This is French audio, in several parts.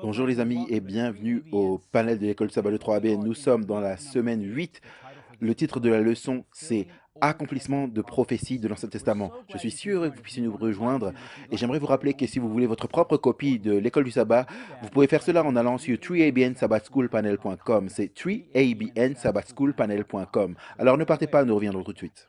Bonjour les amis et bienvenue au panel de l'école Sabbat de 3B. Nous sommes dans la semaine 8. Le titre de la leçon, c'est Accomplissement de prophétie de l'Ancien Testament. Je suis sûr que vous puissiez nous rejoindre et j'aimerais vous rappeler que si vous voulez votre propre copie de l'école du sabbat, vous pouvez faire cela en allant sur 3abnsabbatschoolpanel.com. C'est 3abnsabbatschoolpanel.com. Alors ne partez pas, nous reviendrons tout de suite.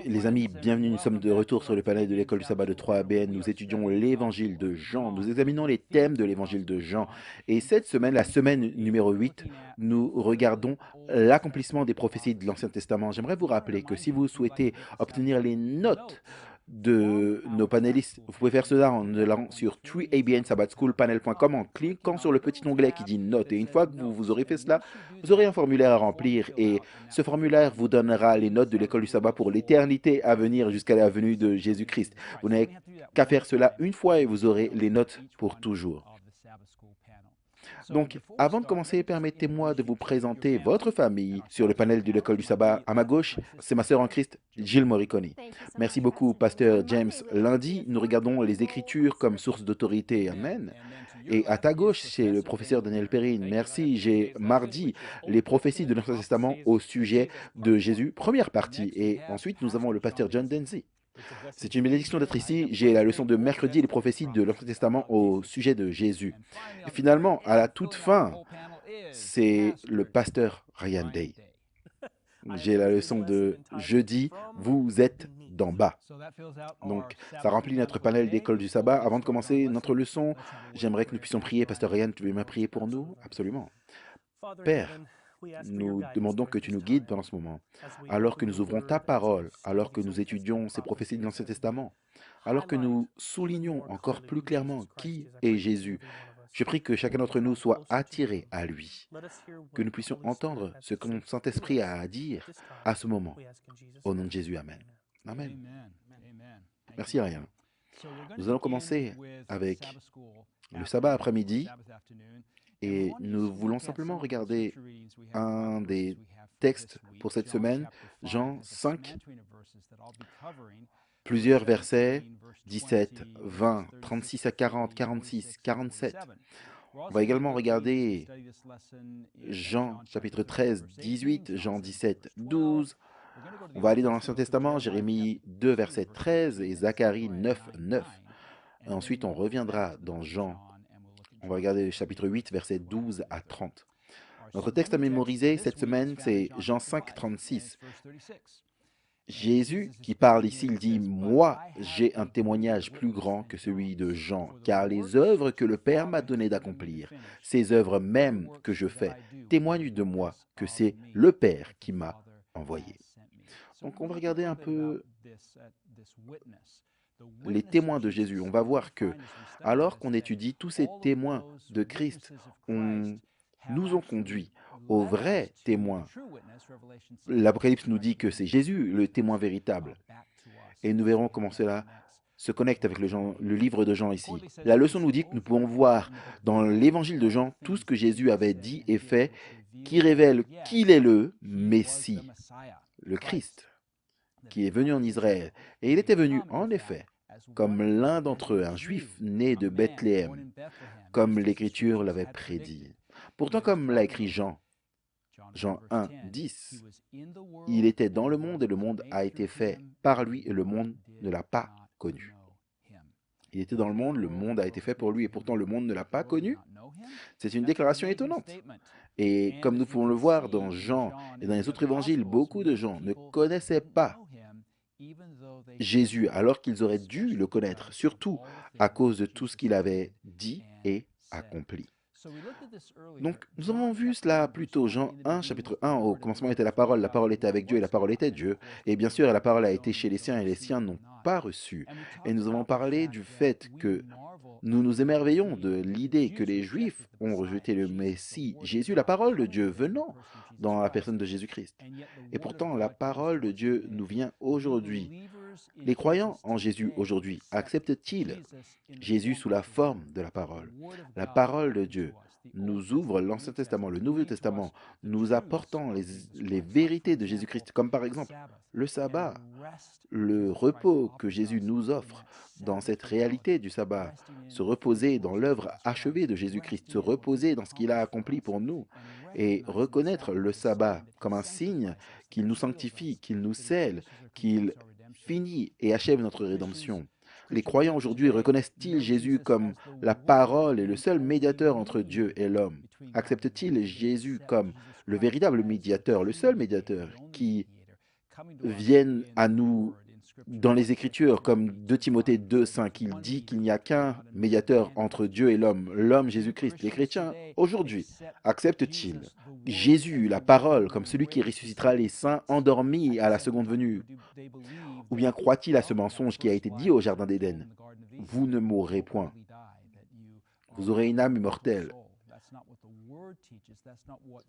Les amis, bienvenue, nous sommes de retour sur le panel de l'école du sabbat de 3ABN. Nous étudions l'évangile de Jean, nous examinons les thèmes de l'évangile de Jean. Et cette semaine, la semaine numéro 8, nous regardons l'accomplissement des prophéties de l'Ancien Testament. J'aimerais vous rappeler que si vous souhaitez obtenir les notes de nos panélistes, vous pouvez faire cela en allant sur 3abnsabbatschoolpanel.com en cliquant sur le petit onglet qui dit notes. Et une fois que vous aurez fait cela, vous aurez un formulaire à remplir et ce formulaire vous donnera les notes de l'école du sabbat pour l'éternité à venir jusqu'à la venue de Jésus-Christ. Vous n'avez qu'à faire cela une fois et vous aurez les notes pour toujours. Donc, avant de commencer, permettez-moi de vous présenter votre famille sur le panel de l'école du sabbat. À ma gauche, c'est ma sœur en Christ, Jill Morricone. Merci beaucoup, pasteur James. Lundi, nous regardons les Écritures comme source d'autorité. Amen. Et à ta gauche, c'est le professeur Daniel Perrine. Merci. J'ai mardi les prophéties de l'Ancien Testament au sujet de Jésus, première partie. Et ensuite, nous avons le pasteur John Denzi. C'est une bénédiction d'être ici. J'ai la leçon de mercredi, les prophéties de l'Ancien Testament au sujet de Jésus. Et finalement, à la toute fin, c'est le pasteur Ryan Day. J'ai la leçon de jeudi, vous êtes d'en bas. Donc, ça remplit notre panel d'école du sabbat. Avant de commencer notre leçon, j'aimerais que nous puissions prier. Pasteur Ryan, tu veux bien prier pour nous? Absolument. Père, nous demandons que tu nous guides pendant ce moment, alors que nous ouvrons ta parole, alors que nous étudions ces prophéties de l'Ancien Testament, alors que nous soulignons encore plus clairement qui est Jésus. Je prie que chacun d'entre nous soit attiré à lui, que nous puissions entendre ce que mon Saint-Esprit a à dire à ce moment. Au nom de Jésus, Amen. Amen. Merci, Ariane. Nous allons commencer avec le sabbat après-midi et nous voulons simplement regarder un des textes pour cette semaine, Jean 5, plusieurs versets, 17, 20, 36 à 40, 46, 47. On va également regarder Jean chapitre 13, 18, Jean 17, 12. On va aller dans l'Ancien Testament, Jérémie 2, verset 13 et Zacharie 9, 9. Et ensuite, on reviendra dans Jean. On va regarder le chapitre 8, verset 12 à 30. Notre texte à mémoriser cette semaine, c'est Jean 5, 36. Jésus qui parle ici, il dit « Moi, j'ai un témoignage plus grand que celui de Jean, car les œuvres que le Père m'a donné d'accomplir, ces œuvres mêmes que je fais, témoignent de moi que c'est le Père qui m'a envoyé. » Donc on va regarder un peu les témoins de Jésus. On va voir que, alors qu'on étudie tous ces témoins de Christ, nous ont conduits aux vrais témoins. L'Apocalypse nous dit que c'est Jésus, le témoin véritable. Et nous verrons comment cela se connecte avec le livre de Jean ici. La leçon nous dit que nous pouvons voir dans l'évangile de Jean tout ce que Jésus avait dit et fait, qui révèle qu'il est le Messie, le Christ, qui est venu en Israël. Et il était venu, en effet, comme l'un d'entre eux, un juif né de Bethléem, comme l'Écriture l'avait prédit. Pourtant, comme l'a écrit Jean, Jean 1, 10, il était dans le monde et le monde a été fait par lui et le monde ne l'a pas connu. Il était dans le monde a été fait pour lui et pourtant le monde ne l'a pas connu. C'est une déclaration étonnante. Et comme nous pouvons le voir dans Jean et dans les autres évangiles, beaucoup de gens ne connaissaient pas Jésus alors qu'ils auraient dû le connaître, surtout à cause de tout ce qu'il avait dit et accompli. Donc, nous avons vu cela plus tôt, Jean 1, chapitre 1, au commencement était la parole était avec Dieu et la parole était Dieu. Et bien sûr, la parole a été chez les siens et les siens n'ont pas reçu. Et nous avons parlé du fait que Nous nous émerveillons de l'idée que les Juifs ont rejeté le Messie, Jésus, la parole de Dieu venant dans la personne de Jésus-Christ. Et pourtant, la parole de Dieu nous vient aujourd'hui. Les croyants en Jésus aujourd'hui acceptent-ils Jésus sous la forme de la parole? La parole de Dieu nous ouvre l'Ancien Testament, le Nouveau Testament, nous apportant les vérités de Jésus-Christ, comme par exemple le sabbat, le repos que Jésus nous offre dans cette réalité du sabbat, se reposer dans l'œuvre achevée de Jésus-Christ, se reposer dans ce qu'il a accompli pour nous et reconnaître le sabbat comme un signe qu'il nous sanctifie, qu'il nous scelle, qu'il finit et achève notre rédemption. Les croyants aujourd'hui reconnaissent-ils Jésus comme la parole et le seul médiateur entre Dieu et l'homme? Acceptent-ils Jésus comme le véritable médiateur, le seul médiateur qui vienne à nous dans les Écritures, comme 2 Timothée 2,5, il dit qu'il n'y a qu'un médiateur entre Dieu et l'homme Jésus-Christ. Les chrétiens, aujourd'hui, acceptent-ils Jésus, la parole, comme celui qui ressuscitera les saints endormis à la seconde venue? Ou bien croient-ils à ce mensonge qui a été dit au Jardin d'Éden? Vous ne mourrez point. Vous aurez une âme immortelle.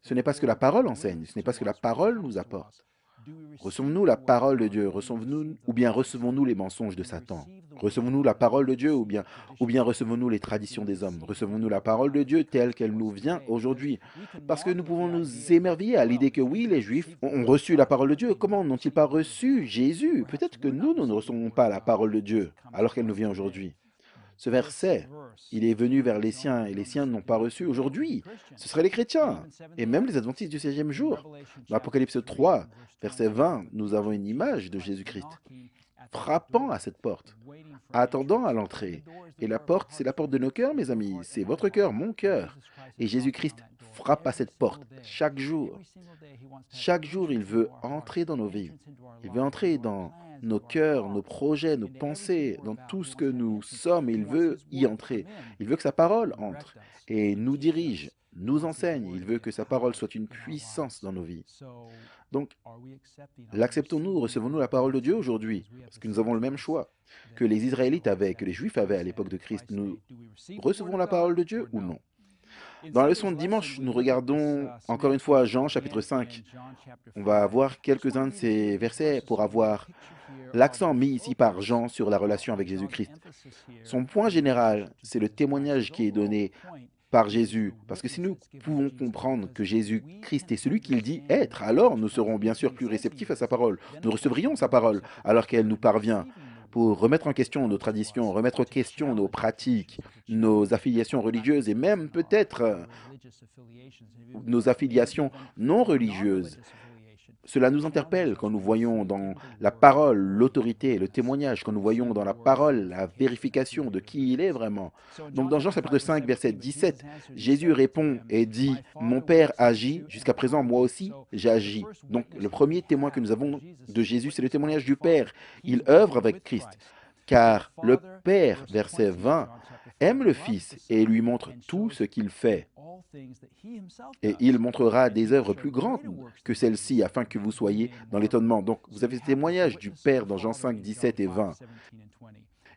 Ce n'est pas ce que la parole enseigne, ce n'est pas ce que la parole nous apporte. Recevons-nous la parole de Dieu, ou bien recevons-nous les mensonges de Satan? Recevons-nous la parole de Dieu ou bien recevons-nous les traditions des hommes? Recevons-nous la parole de Dieu telle qu'elle nous vient aujourd'hui? Parce que nous pouvons nous émerveiller à l'idée que oui, les Juifs ont reçu la parole de Dieu. Comment n'ont-ils pas reçu Jésus? Peut-être que nous ne recevons pas la parole de Dieu alors qu'elle nous vient aujourd'hui. Ce verset, il est venu vers les siens et les siens n'ont pas reçu aujourd'hui. Ce seraient les chrétiens et même les adventistes du 16e jour. Dans Apocalypse 3, verset 20, nous avons une image de Jésus-Christ frappant à cette porte, attendant à l'entrée. Et la porte, c'est la porte de nos cœurs, mes amis. C'est votre cœur, mon cœur. Et Jésus-Christ frappe à cette porte chaque jour. Chaque jour, il veut entrer dans nos vies. Il veut entrer dans nos cœurs, nos projets, nos pensées, dans tout ce que nous sommes. Il veut y entrer. Il veut que sa parole entre et nous dirige, nous enseigne. Il veut que sa parole soit une puissance dans nos vies. Donc, l'acceptons-nous, recevons-nous la parole de Dieu aujourd'hui? Parce que nous avons le même choix que les Israélites avaient, que les Juifs avaient à l'époque de Christ. Nous recevons la parole de Dieu ou non? Dans la leçon de dimanche, nous regardons encore une fois Jean chapitre 5. On va voir quelques-uns de ces versets pour avoir l'accent mis ici par Jean sur la relation avec Jésus-Christ. Son point général, c'est le témoignage qui est donné par Jésus. Parce que si nous pouvons comprendre que Jésus-Christ est celui qu'il dit être, alors nous serons bien sûr plus réceptifs à sa parole. Nous recevrions sa parole alors qu'elle nous parvient pour remettre en question nos traditions, remettre en question nos pratiques, nos affiliations religieuses et même peut-être nos affiliations non religieuses. Cela nous interpelle quand nous voyons dans la parole l'autorité, le témoignage, quand nous voyons dans la parole la vérification de qui il est vraiment. Donc dans Jean chapitre 5, verset 17, Jésus répond et dit « Mon Père agit, jusqu'à présent moi aussi j'agis ». Donc le premier témoin que nous avons de Jésus, c'est le témoignage du Père. Il œuvre avec Christ, car le Père, verset 20, aime le Fils et lui montre tout ce qu'il fait. Et il montrera des œuvres plus grandes que celles-ci, afin que vous soyez dans l'étonnement. Donc, vous avez ce témoignage du Père dans Jean 5, 17 et 20.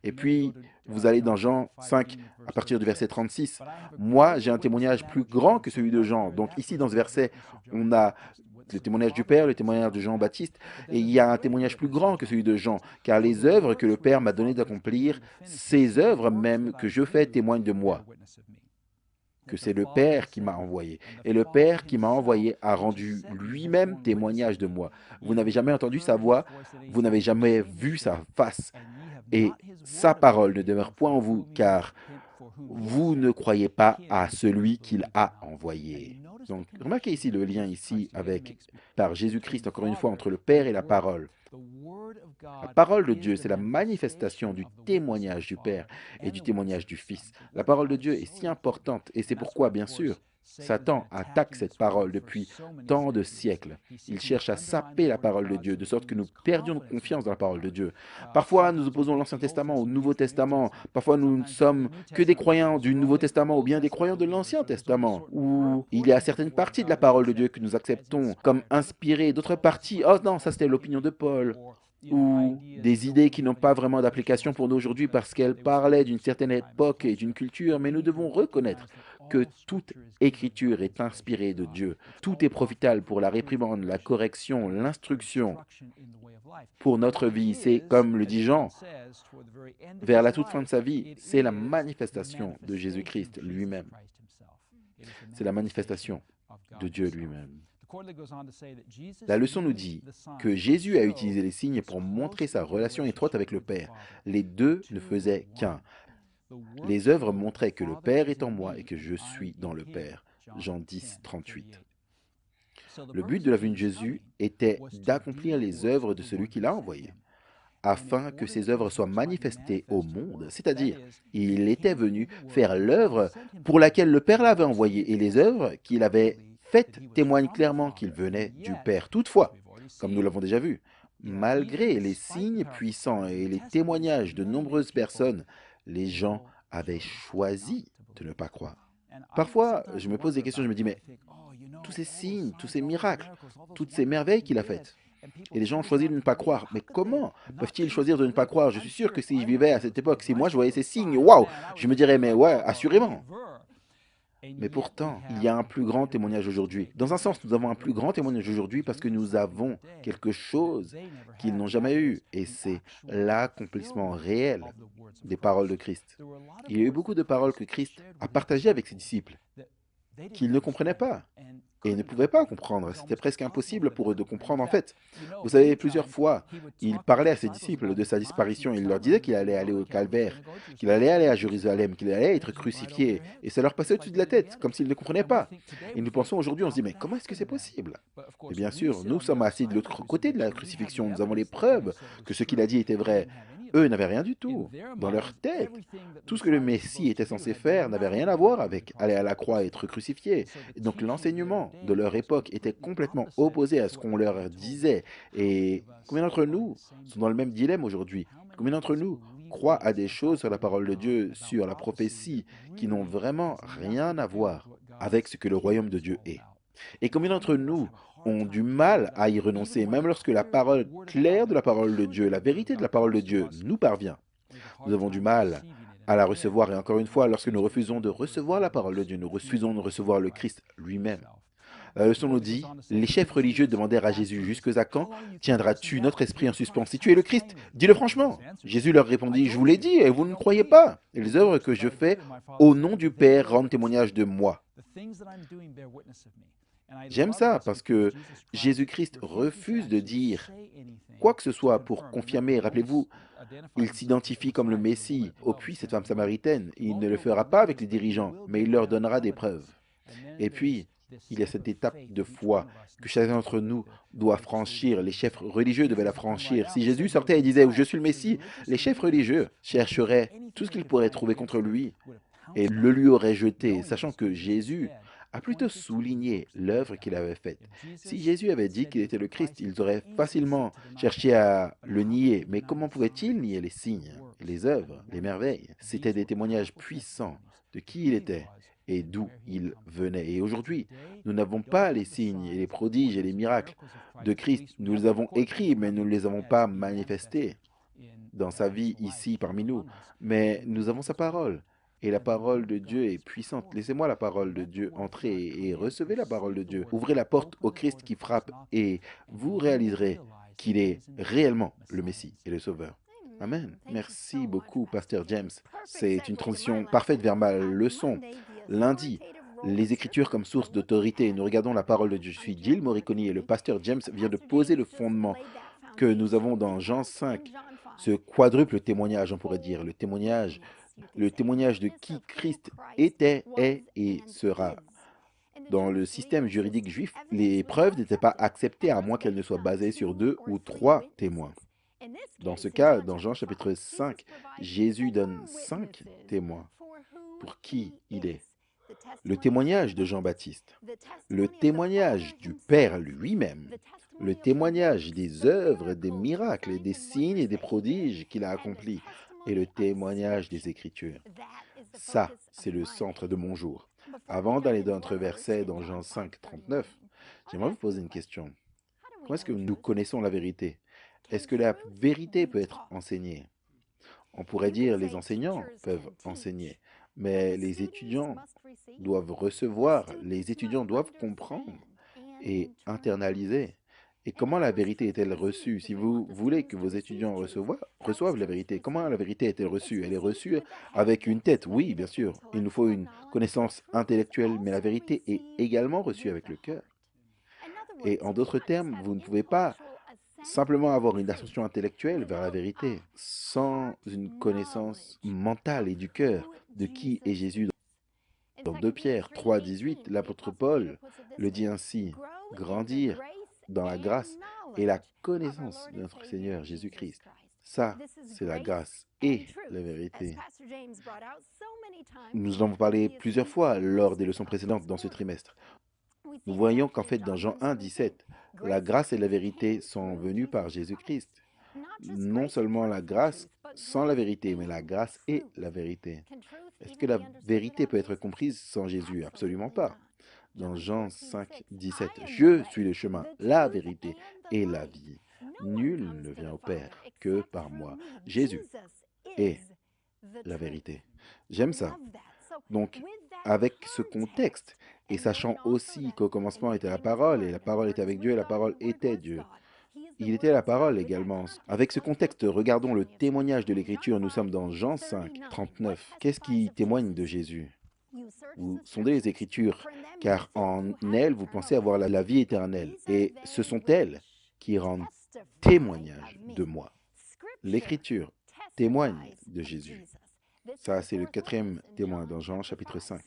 Et puis, vous allez dans Jean 5, à partir du verset 36. Moi, j'ai un témoignage plus grand que celui de Jean. Donc, ici, dans ce verset, on a le témoignage du Père, le témoignage de Jean-Baptiste, et il y a un témoignage plus grand que celui de Jean, car les œuvres que le Père m'a donné d'accomplir, ces œuvres même que je fais témoignent de moi, que c'est le Père qui m'a envoyé. Et le Père qui m'a envoyé a rendu lui-même témoignage de moi. Vous n'avez jamais entendu sa voix, vous n'avez jamais vu sa face. Et sa parole ne demeure point en vous, car vous ne croyez pas à celui qu'il a envoyé. Donc, remarquez ici le lien ici par Jésus-Christ, encore une fois, entre le Père et la parole. La parole de Dieu, c'est la manifestation du témoignage du Père et du témoignage du Fils. La parole de Dieu est si importante et c'est pourquoi, bien sûr, Satan attaque cette parole depuis tant de siècles. Il cherche à saper la parole de Dieu, de sorte que nous perdions confiance dans la parole de Dieu. Parfois, nous opposons l'Ancien Testament au Nouveau Testament. Parfois, nous ne sommes que des croyants du Nouveau Testament ou bien des croyants de l'Ancien Testament, où il y a certaines parties de la parole de Dieu que nous acceptons comme inspirées, d'autres parties, oh non, ça c'était l'opinion de Paul. ou des idées qui n'ont pas vraiment d'application pour nous aujourd'hui parce qu'elles parlaient d'une certaine époque et d'une culture, mais nous devons reconnaître que toute écriture est inspirée de Dieu. Tout est profitable pour la réprimande, la correction, l'instruction pour notre vie. C'est, comme le dit Jean, vers la toute fin de sa vie, c'est la manifestation de Jésus-Christ lui-même. C'est la manifestation de Dieu lui-même. La leçon nous dit que Jésus a utilisé les signes pour montrer sa relation étroite avec le Père. Les deux ne faisaient qu'un. Les œuvres montraient que le Père est en moi et que je suis dans le Père. Jean 10, 38. Le but de la venue de Jésus était d'accomplir les œuvres de celui qui l'a envoyé, afin que ces œuvres soient manifestées au monde. C'est-à-dire, il était venu faire l'œuvre pour laquelle le Père l'avait envoyé, et les œuvres qu'il avait faites témoignent clairement qu'il venait du Père. Toutefois, comme nous l'avons déjà vu, malgré les signes puissants et les témoignages de nombreuses personnes, les gens avaient choisi de ne pas croire. Parfois, je me pose des questions, je me dis, mais tous ces signes, tous ces miracles, toutes ces merveilles qu'il a faites, et les gens ont choisi de ne pas croire. Mais comment peuvent-ils choisir de ne pas croire? Je suis sûr que si je vivais à cette époque, si moi je voyais ces signes, waouh, je me dirais, mais ouais, assurément. Mais pourtant, il y a un plus grand témoignage aujourd'hui. Dans un sens, nous avons un plus grand témoignage aujourd'hui parce que nous avons quelque chose qu'ils n'ont jamais eu, et c'est l'accomplissement réel des paroles de Christ. Il y a eu beaucoup de paroles que Christ a partagées avec ses disciples, qu'ils ne comprenaient pas et ne pouvaient pas comprendre. C'était presque impossible pour eux de comprendre en fait. Vous savez, plusieurs fois, il parlait à ses disciples de sa disparition. Il leur disait qu'il allait aller au calvaire, qu'il allait aller à Jérusalem, qu'il allait être crucifié. Et ça leur passait au-dessus de la tête, comme s'ils ne comprenaient pas. Et nous pensons aujourd'hui, on se dit, mais comment est-ce que c'est possible? Et bien sûr, nous sommes assis de l'autre côté de la crucifixion. Nous avons les preuves que ce qu'il a dit était vrai. Eux n'avaient rien du tout. Dans leur tête, tout ce que le Messie était censé faire n'avait rien à voir avec aller à la croix et être crucifié. Et donc l'enseignement de leur époque était complètement opposé à ce qu'on leur disait. Et combien d'entre nous sont dans le même dilemme aujourd'hui? Combien d'entre nous croient à des choses sur la parole de Dieu, sur la prophétie, qui n'ont vraiment rien à voir avec ce que le royaume de Dieu est? Et combien d'entre nous ont du mal à y renoncer, même lorsque la parole claire de la parole de Dieu, la vérité de la parole de Dieu nous parvient? Nous avons du mal à la recevoir. Et encore une fois, lorsque nous refusons de recevoir la parole de Dieu, nous refusons de recevoir le Christ lui-même. La leçon nous dit, les chefs religieux demandèrent à Jésus, jusque à quand tiendras-tu notre esprit en suspens? Si tu es le Christ, dis-le franchement. Jésus leur répondit, je vous l'ai dit et vous ne croyez pas. Et les œuvres que je fais au nom du Père rendent témoignage de moi. J'aime ça parce que Jésus-Christ refuse de dire quoi que ce soit pour confirmer. Rappelez-vous, il s'identifie comme le Messie au puits, cette femme samaritaine. Il ne le fera pas avec les dirigeants, mais il leur donnera des preuves. Et puis, il y a cette étape de foi que chacun d'entre nous doit franchir. Les chefs religieux devaient la franchir. Si Jésus sortait et disait « Je suis le Messie », les chefs religieux chercheraient tout ce qu'ils pourraient trouver contre lui et le lui auraient jeté, sachant que Jésus a plutôt souligné l'œuvre qu'il avait faite. Si Jésus avait dit qu'il était le Christ, ils auraient facilement cherché à le nier. Mais comment pouvaient-ils nier les signes, les œuvres, les merveilles? C'étaient des témoignages puissants de qui il était et d'où il venait. Et aujourd'hui, nous n'avons pas les signes et les prodiges et les miracles de Christ. Nous les avons écrits, mais nous ne les avons pas manifestés dans sa vie ici parmi nous. Mais nous avons sa parole. Et la parole de Dieu est puissante. Laissez-moi la parole de Dieu entrer et recevez la parole de Dieu. Ouvrez la porte au Christ qui frappe et vous réaliserez qu'il est réellement le Messie et le Sauveur. Amen. Merci beaucoup, Pasteur James. C'est une transition parfaite vers ma leçon. Lundi, les Écritures comme source d'autorité. Nous regardons la parole de Dieu. Je suis Jill Moriconi et le Pasteur James vient de poser le fondement que nous avons dans Jean 5. Ce quadruple témoignage, on pourrait dire, le témoignage de qui Christ était, est et sera. Dans le système juridique juif, les preuves n'étaient pas acceptées à moins qu'elles ne soient basées sur 2 ou 3 témoins. Dans ce cas, dans Jean chapitre 5, Jésus donne 5 témoins pour qui il est. Le témoignage de Jean-Baptiste, le témoignage du Père lui-même, le témoignage des œuvres, des miracles et des signes et des prodiges qu'il a accomplis, et le témoignage des Écritures. Ça, c'est le centre de mon jour. Avant d'aller dans notre verset dans Jean 5, 39, j'aimerais vous poser une question. Comment est-ce que nous connaissons la vérité? Est-ce que la vérité peut être enseignée? On pourrait dire les enseignants peuvent enseigner, mais les étudiants doivent recevoir, les étudiants doivent comprendre et internaliser. Et comment la vérité est-elle reçue? Si vous voulez que vos étudiants reçoivent la vérité, comment la vérité est-elle reçue? Elle est reçue avec une tête, oui, bien sûr. Il nous faut une connaissance intellectuelle, mais la vérité est également reçue avec le cœur. Et en d'autres termes, vous ne pouvez pas simplement avoir une ascension intellectuelle vers la vérité sans une connaissance mentale et du cœur de qui est Jésus. Dans 2 Pierre 3,18, l'apôtre Paul le dit ainsi, grandir dans la grâce et la connaissance de notre Seigneur Jésus-Christ. Ça, c'est la grâce et la vérité. Nous en avons parlé plusieurs fois lors des leçons précédentes dans ce trimestre. Nous voyons qu'en fait, dans Jean 1,17, la grâce et la vérité sont venues par Jésus-Christ. Non seulement la grâce sans la vérité, mais la grâce et la vérité. Est-ce que la vérité peut être comprise sans Jésus? Absolument pas. Dans Jean 5,17, je suis le chemin, la vérité et la vie. Nul ne vient au Père que par moi. Jésus est la vérité. J'aime ça. Donc, avec ce contexte, et sachant aussi qu'au commencement était la parole, et la parole était avec Dieu, et la parole était Dieu. Il était la parole également. Avec ce contexte, regardons le témoignage de l'Écriture. Nous sommes dans Jean 5, 39. Qu'est-ce qui témoigne de Jésus? Vous sondez les Écritures, car en elles, vous pensez avoir la vie éternelle. Et ce sont elles qui rendent témoignage de moi. L'Écriture témoigne de Jésus. Ça, c'est le 4e témoin dans Jean chapitre 5.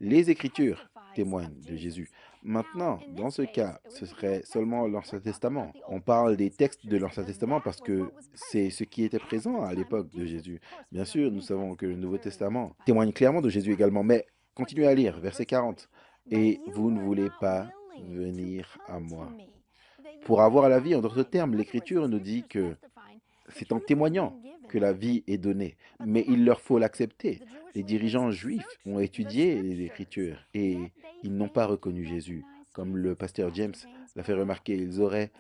Les Écritures témoignent de Jésus. Maintenant, dans ce cas, ce serait seulement l'Ancien Testament. On parle des textes de l'Ancien Testament parce que c'est ce qui était présent à l'époque de Jésus. Bien sûr, nous savons que le Nouveau Testament témoigne clairement de Jésus également, mais continuez à lire, verset 40. Et vous ne voulez pas venir à moi. Pour avoir la vie, en d'autres termes, l'Écriture nous dit que c'est en témoignant que la vie est donnée, mais il leur faut l'accepter. Les dirigeants juifs ont étudié les Écritures et ils n'ont pas reconnu Jésus. Comme le pasteur James l'a fait remarquer, ils auraient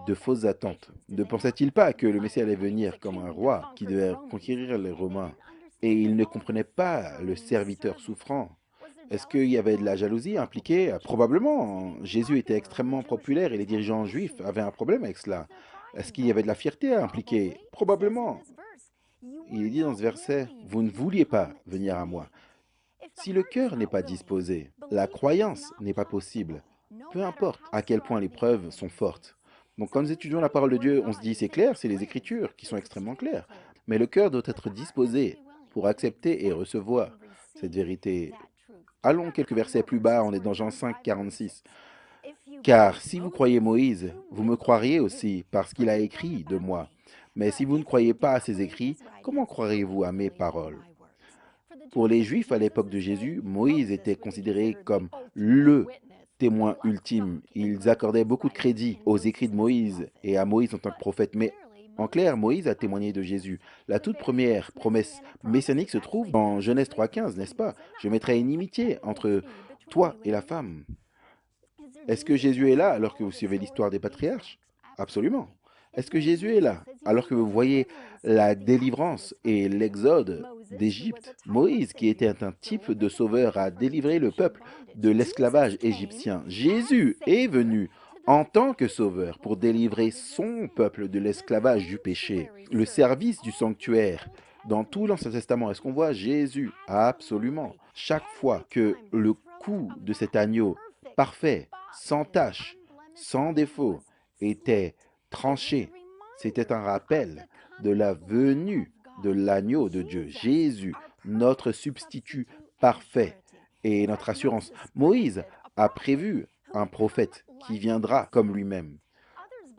de fausses attentes. Ne pensaient-ils pas que le Messie allait venir comme un roi qui devait conquérir les Romains? Et ils ne comprenaient pas le serviteur souffrant. Est-ce qu'il y avait de la jalousie impliquée? Probablement. Jésus était extrêmement populaire et les dirigeants juifs avaient un problème avec cela. Est-ce qu'il y avait de la fierté impliquée? Probablement. Il est dit dans ce verset, vous ne vouliez pas venir à moi. Si le cœur n'est pas disposé, la croyance n'est pas possible. Peu importe à quel point les preuves sont fortes. Donc quand nous étudions la parole de Dieu, on se dit c'est clair, c'est les Écritures qui sont extrêmement claires. Mais le cœur doit être disposé pour accepter et recevoir cette vérité. Allons quelques versets plus bas, on est dans Jean 5, 46. Car si vous croyez Moïse, vous me croiriez aussi, parce qu'il a écrit de moi. Mais si vous ne croyez pas à ses écrits, comment croirez-vous à mes paroles? Pour les Juifs à l'époque de Jésus, Moïse était considéré comme le témoin ultime. Ils accordaient beaucoup de crédit aux écrits de Moïse et à Moïse en tant que prophète. Mais en clair, Moïse a témoigné de Jésus. La toute première promesse messianique se trouve dans Genèse 3,15, n'est-ce pas? Je mettrai une inimitié entre toi et la femme. Est-ce que Jésus est là alors que vous suivez l'histoire des patriarches? Absolument. Est-ce que Jésus est là alors que vous voyez la délivrance et l'exode d'Égypte? Moïse, qui était un type de sauveur, a délivré le peuple de l'esclavage égyptien. Jésus est venu en tant que sauveur pour délivrer son peuple de l'esclavage du péché. Le service du sanctuaire, dans tout l'Ancien Testament, est-ce qu'on voit Jésus? Absolument. Chaque fois que le cou de cet agneau parfait, sans tache, sans défaut, était tranché, c'était un rappel de la venue de l'agneau de Dieu, Jésus, notre substitut parfait et notre assurance. Moïse a prévu un prophète qui viendra comme lui-même.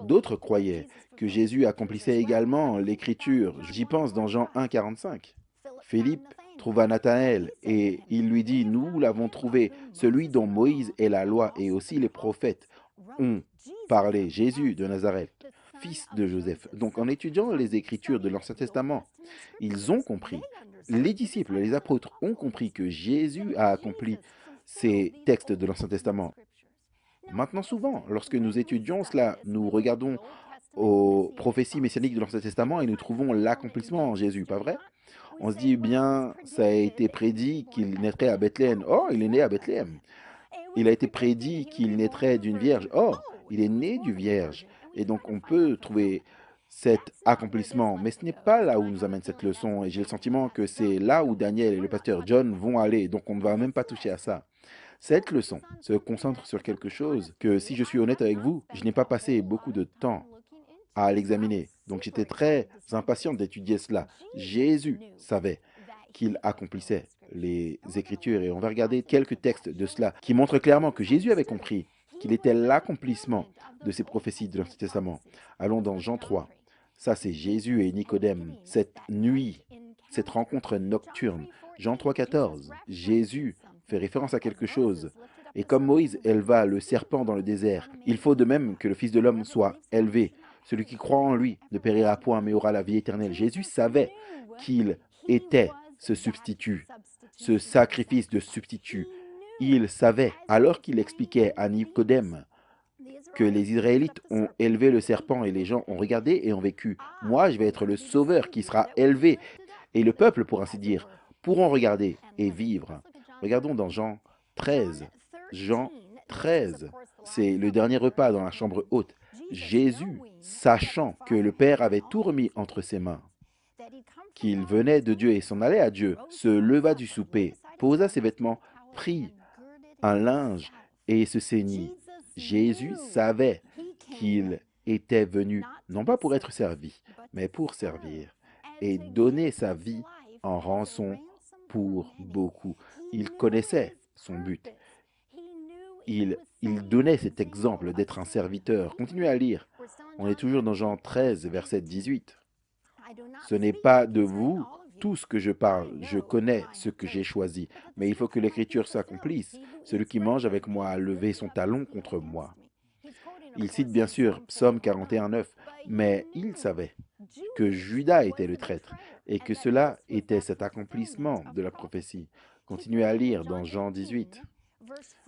D'autres croyaient que Jésus accomplissait également l'Écriture. J'y pense dans Jean 1, 45. Philippe trouva Nathanaël et il lui dit, nous l'avons trouvé, celui dont Moïse et la loi et aussi les prophètes ont parlé, Jésus de Nazareth, fils de Joseph. Donc en étudiant les Écritures de l'Ancien Testament, ils ont compris, les disciples, les apôtres ont compris que Jésus a accompli ces textes de l'Ancien Testament. Maintenant, souvent, lorsque nous étudions cela, nous regardons aux prophéties messianiques de l'Ancien Testament et nous trouvons l'accomplissement en Jésus, pas vrai? On se dit, eh bien, ça a été prédit qu'il naîtrait à Bethléem. Oh, il est né à Bethléem. Il a été prédit qu'il naîtrait d'une vierge. Oh, il est né du vierge. Et donc, on peut trouver cet accomplissement. Mais ce n'est pas là où nous amène cette leçon. Et j'ai le sentiment que c'est là où Daniel et le pasteur John vont aller. Donc, on ne va même pas toucher à ça. Cette leçon se concentre sur quelque chose que, si je suis honnête avec vous, je n'ai pas passé beaucoup de temps à l'examiner. Donc, j'étais très impatient d'étudier cela. Jésus savait qu'il accomplissait les Écritures. Et on va regarder quelques textes de cela qui montrent clairement que Jésus avait compris qu'il était l'accomplissement de ces prophéties de l'Ancien Testament. Allons dans Jean 3. Ça, c'est Jésus et Nicodème, cette nuit, cette rencontre nocturne. Jean 3, 14. Jésus fait référence à quelque chose. Et comme Moïse éleva le serpent dans le désert, il faut de même que le Fils de l'homme soit élevé. Celui qui croit en lui ne périra point, mais aura la vie éternelle. Jésus savait qu'il était ce substitut, ce sacrifice de substitut. Il savait, alors qu'il expliquait à Nicodème que les Israélites ont élevé le serpent et les gens ont regardé et ont vécu. Moi, je vais être le sauveur qui sera élevé. Et le peuple, pour ainsi dire, pourront regarder et vivre. Regardons dans Jean 13. Jean 13, c'est le dernier repas dans la chambre haute. Jésus, sachant que le Père avait tout remis entre ses mains, qu'il venait de Dieu et s'en allait à Dieu, se leva du souper, posa ses vêtements, prit un linge et se ceignit. Jésus savait qu'il était venu, non pas pour être servi, mais pour servir et donner sa vie en rançon pour beaucoup. Il connaissait son but. Il donnait cet exemple d'être un serviteur. Continuez à lire. On est toujours dans Jean 13, verset 18. Ce n'est pas de vous tous que je parle, je connais ce que j'ai choisi, mais il faut que l'Écriture s'accomplisse. Celui qui mange avec moi a levé son talon contre moi. Il cite bien sûr Psaume 41, 9, mais il savait que Judas était le traître et que cela était cet accomplissement de la prophétie. Continuez à lire dans Jean 18,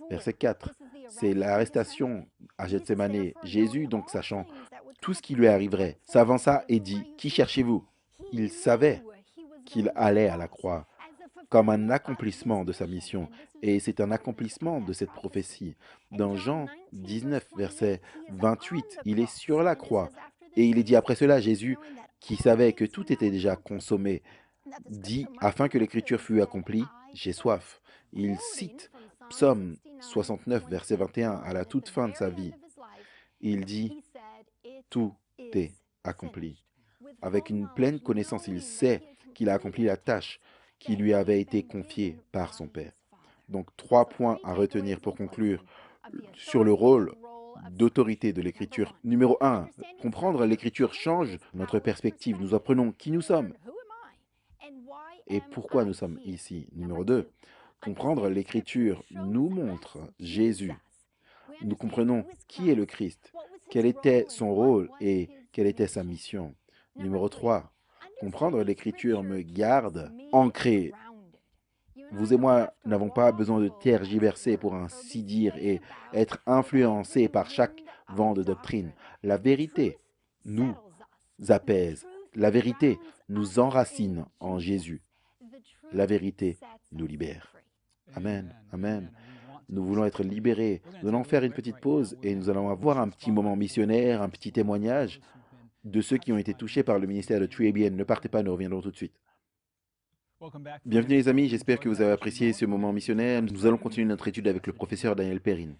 verset 4. C'est l'arrestation à Gethsémanée. Jésus, donc sachant tout ce qui lui arriverait, s'avança et dit, « Qui cherchez-vous » Il savait qu'il allait à la croix comme un accomplissement de sa mission. Et c'est un accomplissement de cette prophétie. Dans Jean 19, verset 28, il est sur la croix. Et il est dit après cela, Jésus, qui savait que tout était déjà consommé, dit, afin que l'écriture fût accomplie, j'ai soif. Il cite Psaume 69, verset 21, à la toute fin de sa vie. Il dit, tout est accompli. Avec une pleine connaissance, il sait qu'il a accompli la tâche qui lui avait été confiée par son Père. Donc, 3 points à retenir pour conclure sur le rôle d'autorité de l'Écriture. Numéro 1, comprendre l'Écriture change notre perspective. Nous apprenons qui nous sommes et pourquoi nous sommes ici. Numéro 2, comprendre l'Écriture nous montre Jésus. Nous comprenons qui est le Christ, quel était son rôle et quelle était sa mission. Numéro 3, comprendre l'Écriture me garde ancré. Vous et moi n'avons pas besoin de tergiverser pour ainsi dire et être influencés par chaque vent de doctrine. La vérité nous apaise. La vérité nous enracine en Jésus. La vérité nous libère. Amen. Amen. Nous voulons être libérés. Nous allons faire une petite pause et nous allons avoir un petit moment missionnaire, un petit témoignage de ceux qui ont été touchés par le ministère de TreeABN. Ne partez pas, nous reviendrons tout de suite. Bienvenue les amis, j'espère que vous avez apprécié ce moment missionnaire. Nous allons continuer notre étude avec le professeur Daniel Perrin.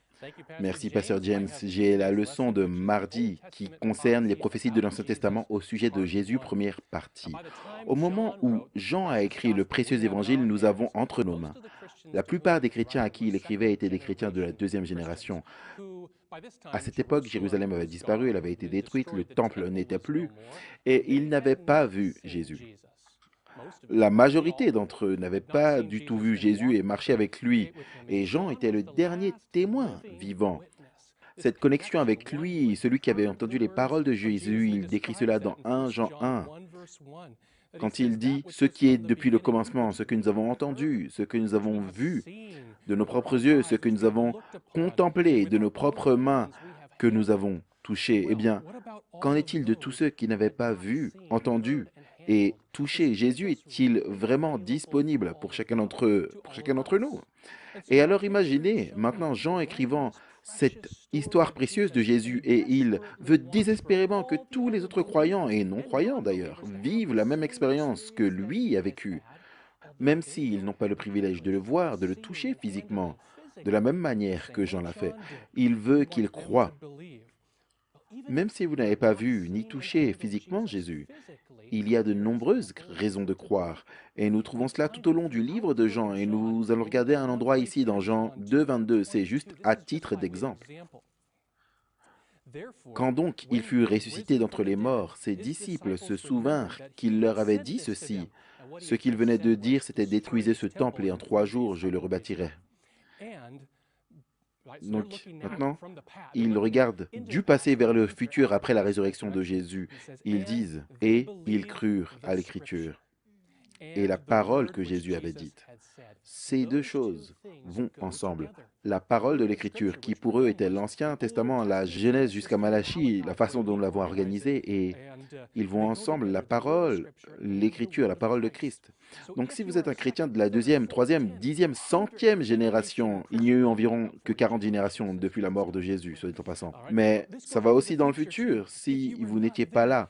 Merci Pasteur James. J'ai la leçon de mardi qui concerne les prophéties de l'Ancien Testament au sujet de Jésus, première partie. Au moment où Jean a écrit le précieux évangile, nous avons entre nos mains. La plupart des chrétiens à qui il écrivait étaient des chrétiens de la deuxième génération. À cette époque, Jérusalem avait disparu, elle avait été détruite, le temple n'était plus, et ils n'avaient pas vu Jésus. La majorité d'entre eux n'avaient pas du tout vu Jésus et marché avec lui, et Jean était le dernier témoin vivant. Cette connexion avec lui, celui qui avait entendu les paroles de Jésus, il décrit cela dans 1 Jean 1. Quand il dit « ce qui est depuis le commencement, ce que nous avons entendu, ce que nous avons vu de nos propres yeux, ce que nous avons contemplé de nos propres mains, que nous avons touché ». Eh bien, Qu'en est-il de tous ceux qui n'avaient pas vu, entendu et touché? Jésus est-il vraiment disponible pour chacun d'entre nous? Et alors imaginez maintenant Jean écrivant cette histoire précieuse de Jésus et il veut désespérément que tous les autres croyants et non-croyants d'ailleurs vivent la même expérience que lui a vécue, même s'ils n'ont pas le privilège de le voir, de le toucher physiquement, de la même manière que Jean l'a fait. Il veut qu'ils croient. Même si vous n'avez pas vu ni touché physiquement Jésus, il y a de nombreuses raisons de croire, et nous trouvons cela tout au long du livre de Jean, et nous allons regarder un endroit ici dans Jean 2, 22, c'est juste à titre d'exemple. Quand donc il fut ressuscité d'entre les morts, ses disciples se souvinrent qu'il leur avait dit ceci. Ce qu'il venait de dire, c'était détruisez ce temple et en 3 jours je le rebâtirai. Donc maintenant, ils regardent du passé vers le futur après la résurrection de Jésus. Ils disent, et ils crurent à l'Écriture et la parole que Jésus avait dite. Ces deux choses vont ensemble. La parole de l'Écriture, qui pour eux était l'Ancien Testament, la Genèse jusqu'à Malachie, la façon dont nous l'avons organisé, et ils vont ensemble, la parole, l'Écriture, la parole de Christ. Donc si vous êtes un chrétien de la deuxième, troisième, dixième, centième génération, il n'y a eu environ que 40 générations depuis la mort de Jésus, soit dit en passant. Mais ça va aussi dans le futur, si vous n'étiez pas là.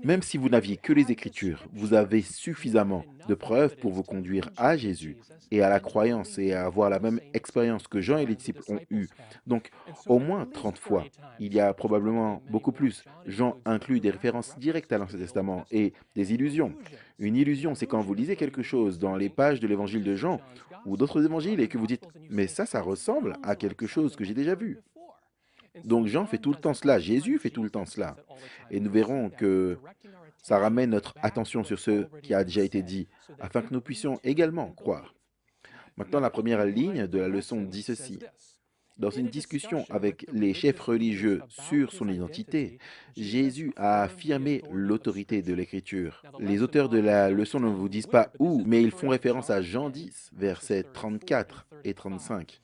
Même si vous n'aviez que les Écritures, vous avez suffisamment de preuves pour vous conduire à Jésus et à la croyance et à avoir la même expérience que Jean et les disciples ont eue. Donc, au moins 30 fois. Il y a probablement beaucoup plus. Jean inclut des références directes à l'Ancien Testament et des illusions. Une illusion, c'est quand vous lisez quelque chose dans les pages de l'évangile de Jean ou d'autres évangiles et que vous dites « mais ça ressemble à quelque chose que j'ai déjà vu ». Donc Jean fait tout le temps cela, Jésus fait tout le temps cela. Et nous verrons que ça ramène notre attention sur ce qui a déjà été dit, afin que nous puissions également croire. Maintenant, la première ligne de la leçon dit ceci. Dans une discussion avec les chefs religieux sur son identité, Jésus a affirmé l'autorité de l'Écriture. Les auteurs de la leçon ne vous disent pas où, mais ils font référence à Jean 10, versets 34 et 35.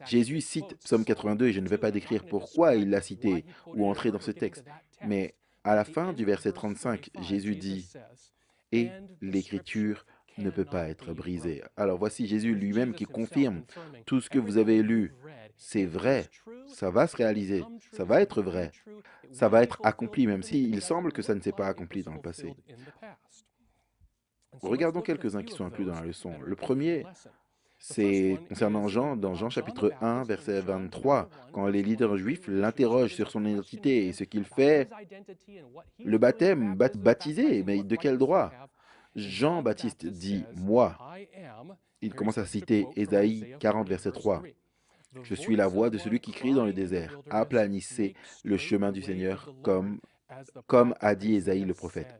Jésus cite Psaume 82 et je ne vais pas décrire pourquoi il l'a cité ou entrer dans ce texte, mais à la fin du verset 35, Jésus dit « Et l'Écriture ne peut pas être brisée ». Alors voici Jésus lui-même qui confirme tout ce que vous avez lu. C'est vrai, ça va se réaliser, ça va être vrai, ça va être accompli, même s'il semble que ça ne s'est pas accompli dans le passé. Regardons quelques-uns qui sont inclus dans la leçon. Le premier, c'est concernant Jean, dans Jean chapitre 1, verset 23, quand les leaders juifs l'interrogent sur son identité et ce qu'il fait. Le baptême, baptisé, mais de quel droit? Jean-Baptiste dit « moi ». Il commence à citer Ésaïe 40, verset 3. « Je suis la voix de celui qui crie dans le désert. Aplanissez le chemin du Seigneur, comme a dit Ésaïe le prophète. »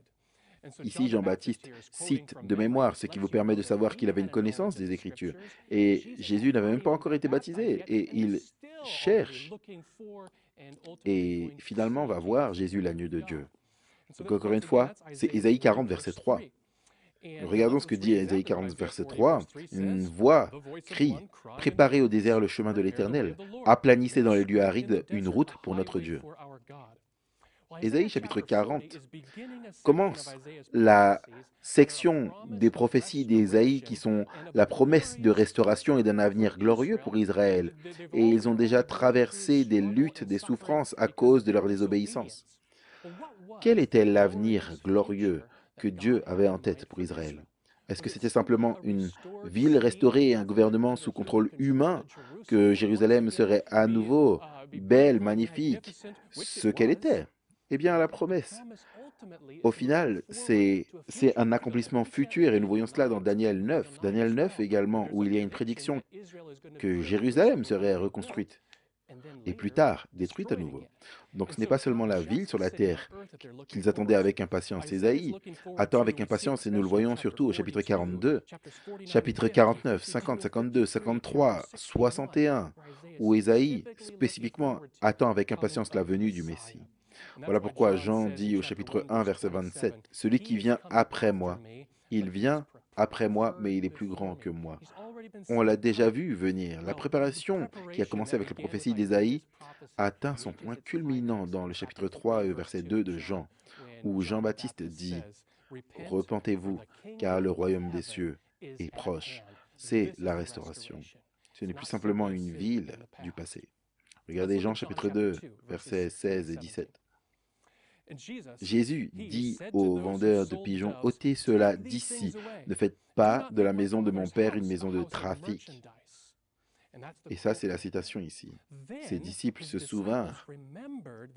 Ici, Jean-Baptiste cite de mémoire, ce qui vous permet de savoir qu'il avait une connaissance des Écritures. Et Jésus n'avait même pas encore été baptisé. Et il cherche et finalement va voir Jésus, l'agneau de Dieu. Donc encore une fois, c'est Ésaïe 40, verset 3. Regardons ce que dit Ésaïe 40, verset 3. Une voix crie, « Préparez au désert le chemin de l'Éternel, aplanissez dans les lieux arides une route pour notre Dieu. » Ésaïe chapitre 40 commence la section des prophéties d'Ésaïe qui sont la promesse de restauration et d'un avenir glorieux pour Israël. Et ils ont déjà traversé des luttes, des souffrances à cause de leur désobéissance. Quel était l'avenir glorieux que Dieu avait en tête pour Israël? Est-ce que c'était simplement une ville restaurée et un gouvernement sous contrôle humain, que Jérusalem serait à nouveau belle, magnifique, ce qu'elle était? Eh bien, la promesse, au final, c'est un accomplissement futur, et nous voyons cela dans Daniel 9. Daniel 9 également, où il y a une prédiction que Jérusalem serait reconstruite, et plus tard, détruite à nouveau. Donc ce n'est pas seulement la ville sur la terre qu'ils attendaient avec impatience. Ésaïe attend avec impatience, et nous le voyons surtout au chapitre 42, chapitre 49, 50, 52, 53, 61, où Ésaïe spécifiquement attend avec impatience la venue du Messie. Voilà pourquoi Jean dit au chapitre 1, verset 27, « Celui qui vient après moi, il vient après moi, mais il est plus grand que moi. » On l'a déjà vu venir. La préparation qui a commencé avec la prophétie d'Ésaïe atteint son point culminant dans le chapitre 3 et verset 2 de Jean, où Jean-Baptiste dit repentez-vous, car le royaume des cieux est proche. C'est la restauration. Ce n'est plus simplement une ville du passé. Regardez Jean chapitre 2, versets 16 et 17. Jésus dit aux vendeurs de pigeons, ôtez cela d'ici, ne faites pas de la maison de mon Père une maison de trafic. Et ça, c'est la citation ici. Ses disciples se souvinrent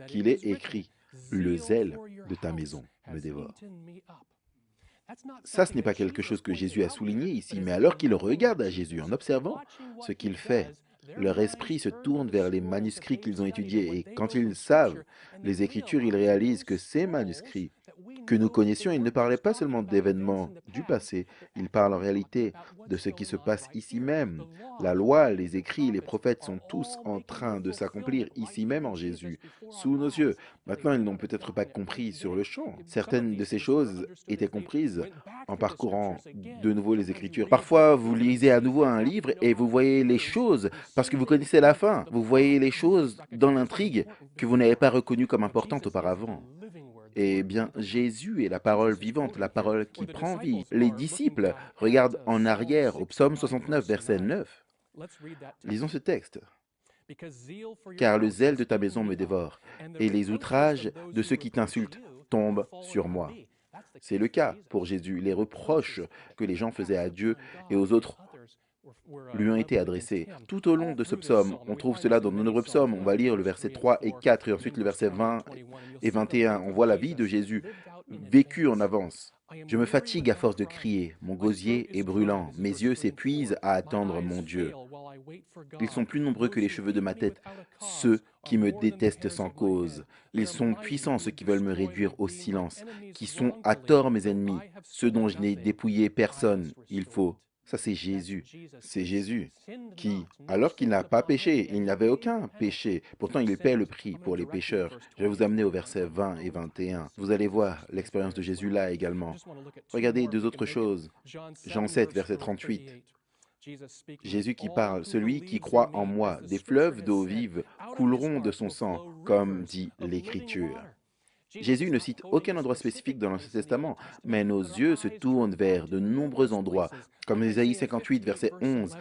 qu'il est écrit, le zèle de ta maison me dévore. Ça, ce n'est pas quelque chose que Jésus a souligné ici, mais alors qu'ils regardent à Jésus en observant ce qu'il fait, leur esprit se tourne vers les manuscrits qu'ils ont étudiés et quand ils savent les Écritures, ils réalisent que ces manuscrits que nous connaissions, ils ne parlaient pas seulement d'événements du passé, ils parlent en réalité de ce qui se passe ici même. La loi, les écrits, les prophètes sont tous en train de s'accomplir ici même en Jésus, sous nos yeux. Maintenant, ils n'ont peut-être pas compris sur le champ. Certaines de ces choses étaient comprises en parcourant de nouveau les Écritures. Parfois, vous lisez à nouveau un livre et vous voyez les choses parce que vous connaissez la fin. Vous voyez les choses dans l'intrigue que vous n'avez pas reconnues comme importantes auparavant. Eh bien, Jésus est la parole vivante, la parole qui prend vie. Les disciples regardent en arrière au psaume 69, verset 9. Lisons ce texte. Car le zèle de ta maison me dévore, et les outrages de ceux qui t'insultent tombent sur moi. C'est le cas pour Jésus. Les reproches que les gens faisaient à Dieu et aux autres lui ont été adressés. Tout au long de ce psaume, on trouve cela dans de nombreux psaumes. On va lire le verset 3 et 4 et ensuite le verset 20 et 21. On voit la vie de Jésus vécue en avance. Je me fatigue à force de crier, mon gosier est brûlant, mes yeux s'épuisent à attendre mon Dieu. Ils sont plus nombreux que les cheveux de ma tête, ceux qui me détestent sans cause. Ils sont puissants ceux qui veulent me réduire au silence, qui sont à tort mes ennemis, ceux dont je n'ai dépouillé personne. Il faut. Ça, c'est Jésus. C'est Jésus qui, alors qu'il n'a pas péché, il n'avait aucun péché. Pourtant, il paie le prix pour les pécheurs. Je vais vous amener au verset 20 et 21. Vous allez voir l'expérience de Jésus là également. Regardez deux autres choses. Jean 7, verset 38. Jésus qui parle, celui qui croit en moi, des fleuves d'eau vive couleront de son sang, comme dit l'Écriture. Jésus ne cite aucun endroit spécifique dans l'Ancien Testament, mais nos yeux se tournent vers de nombreux endroits, comme Ésaïe 58, verset 11.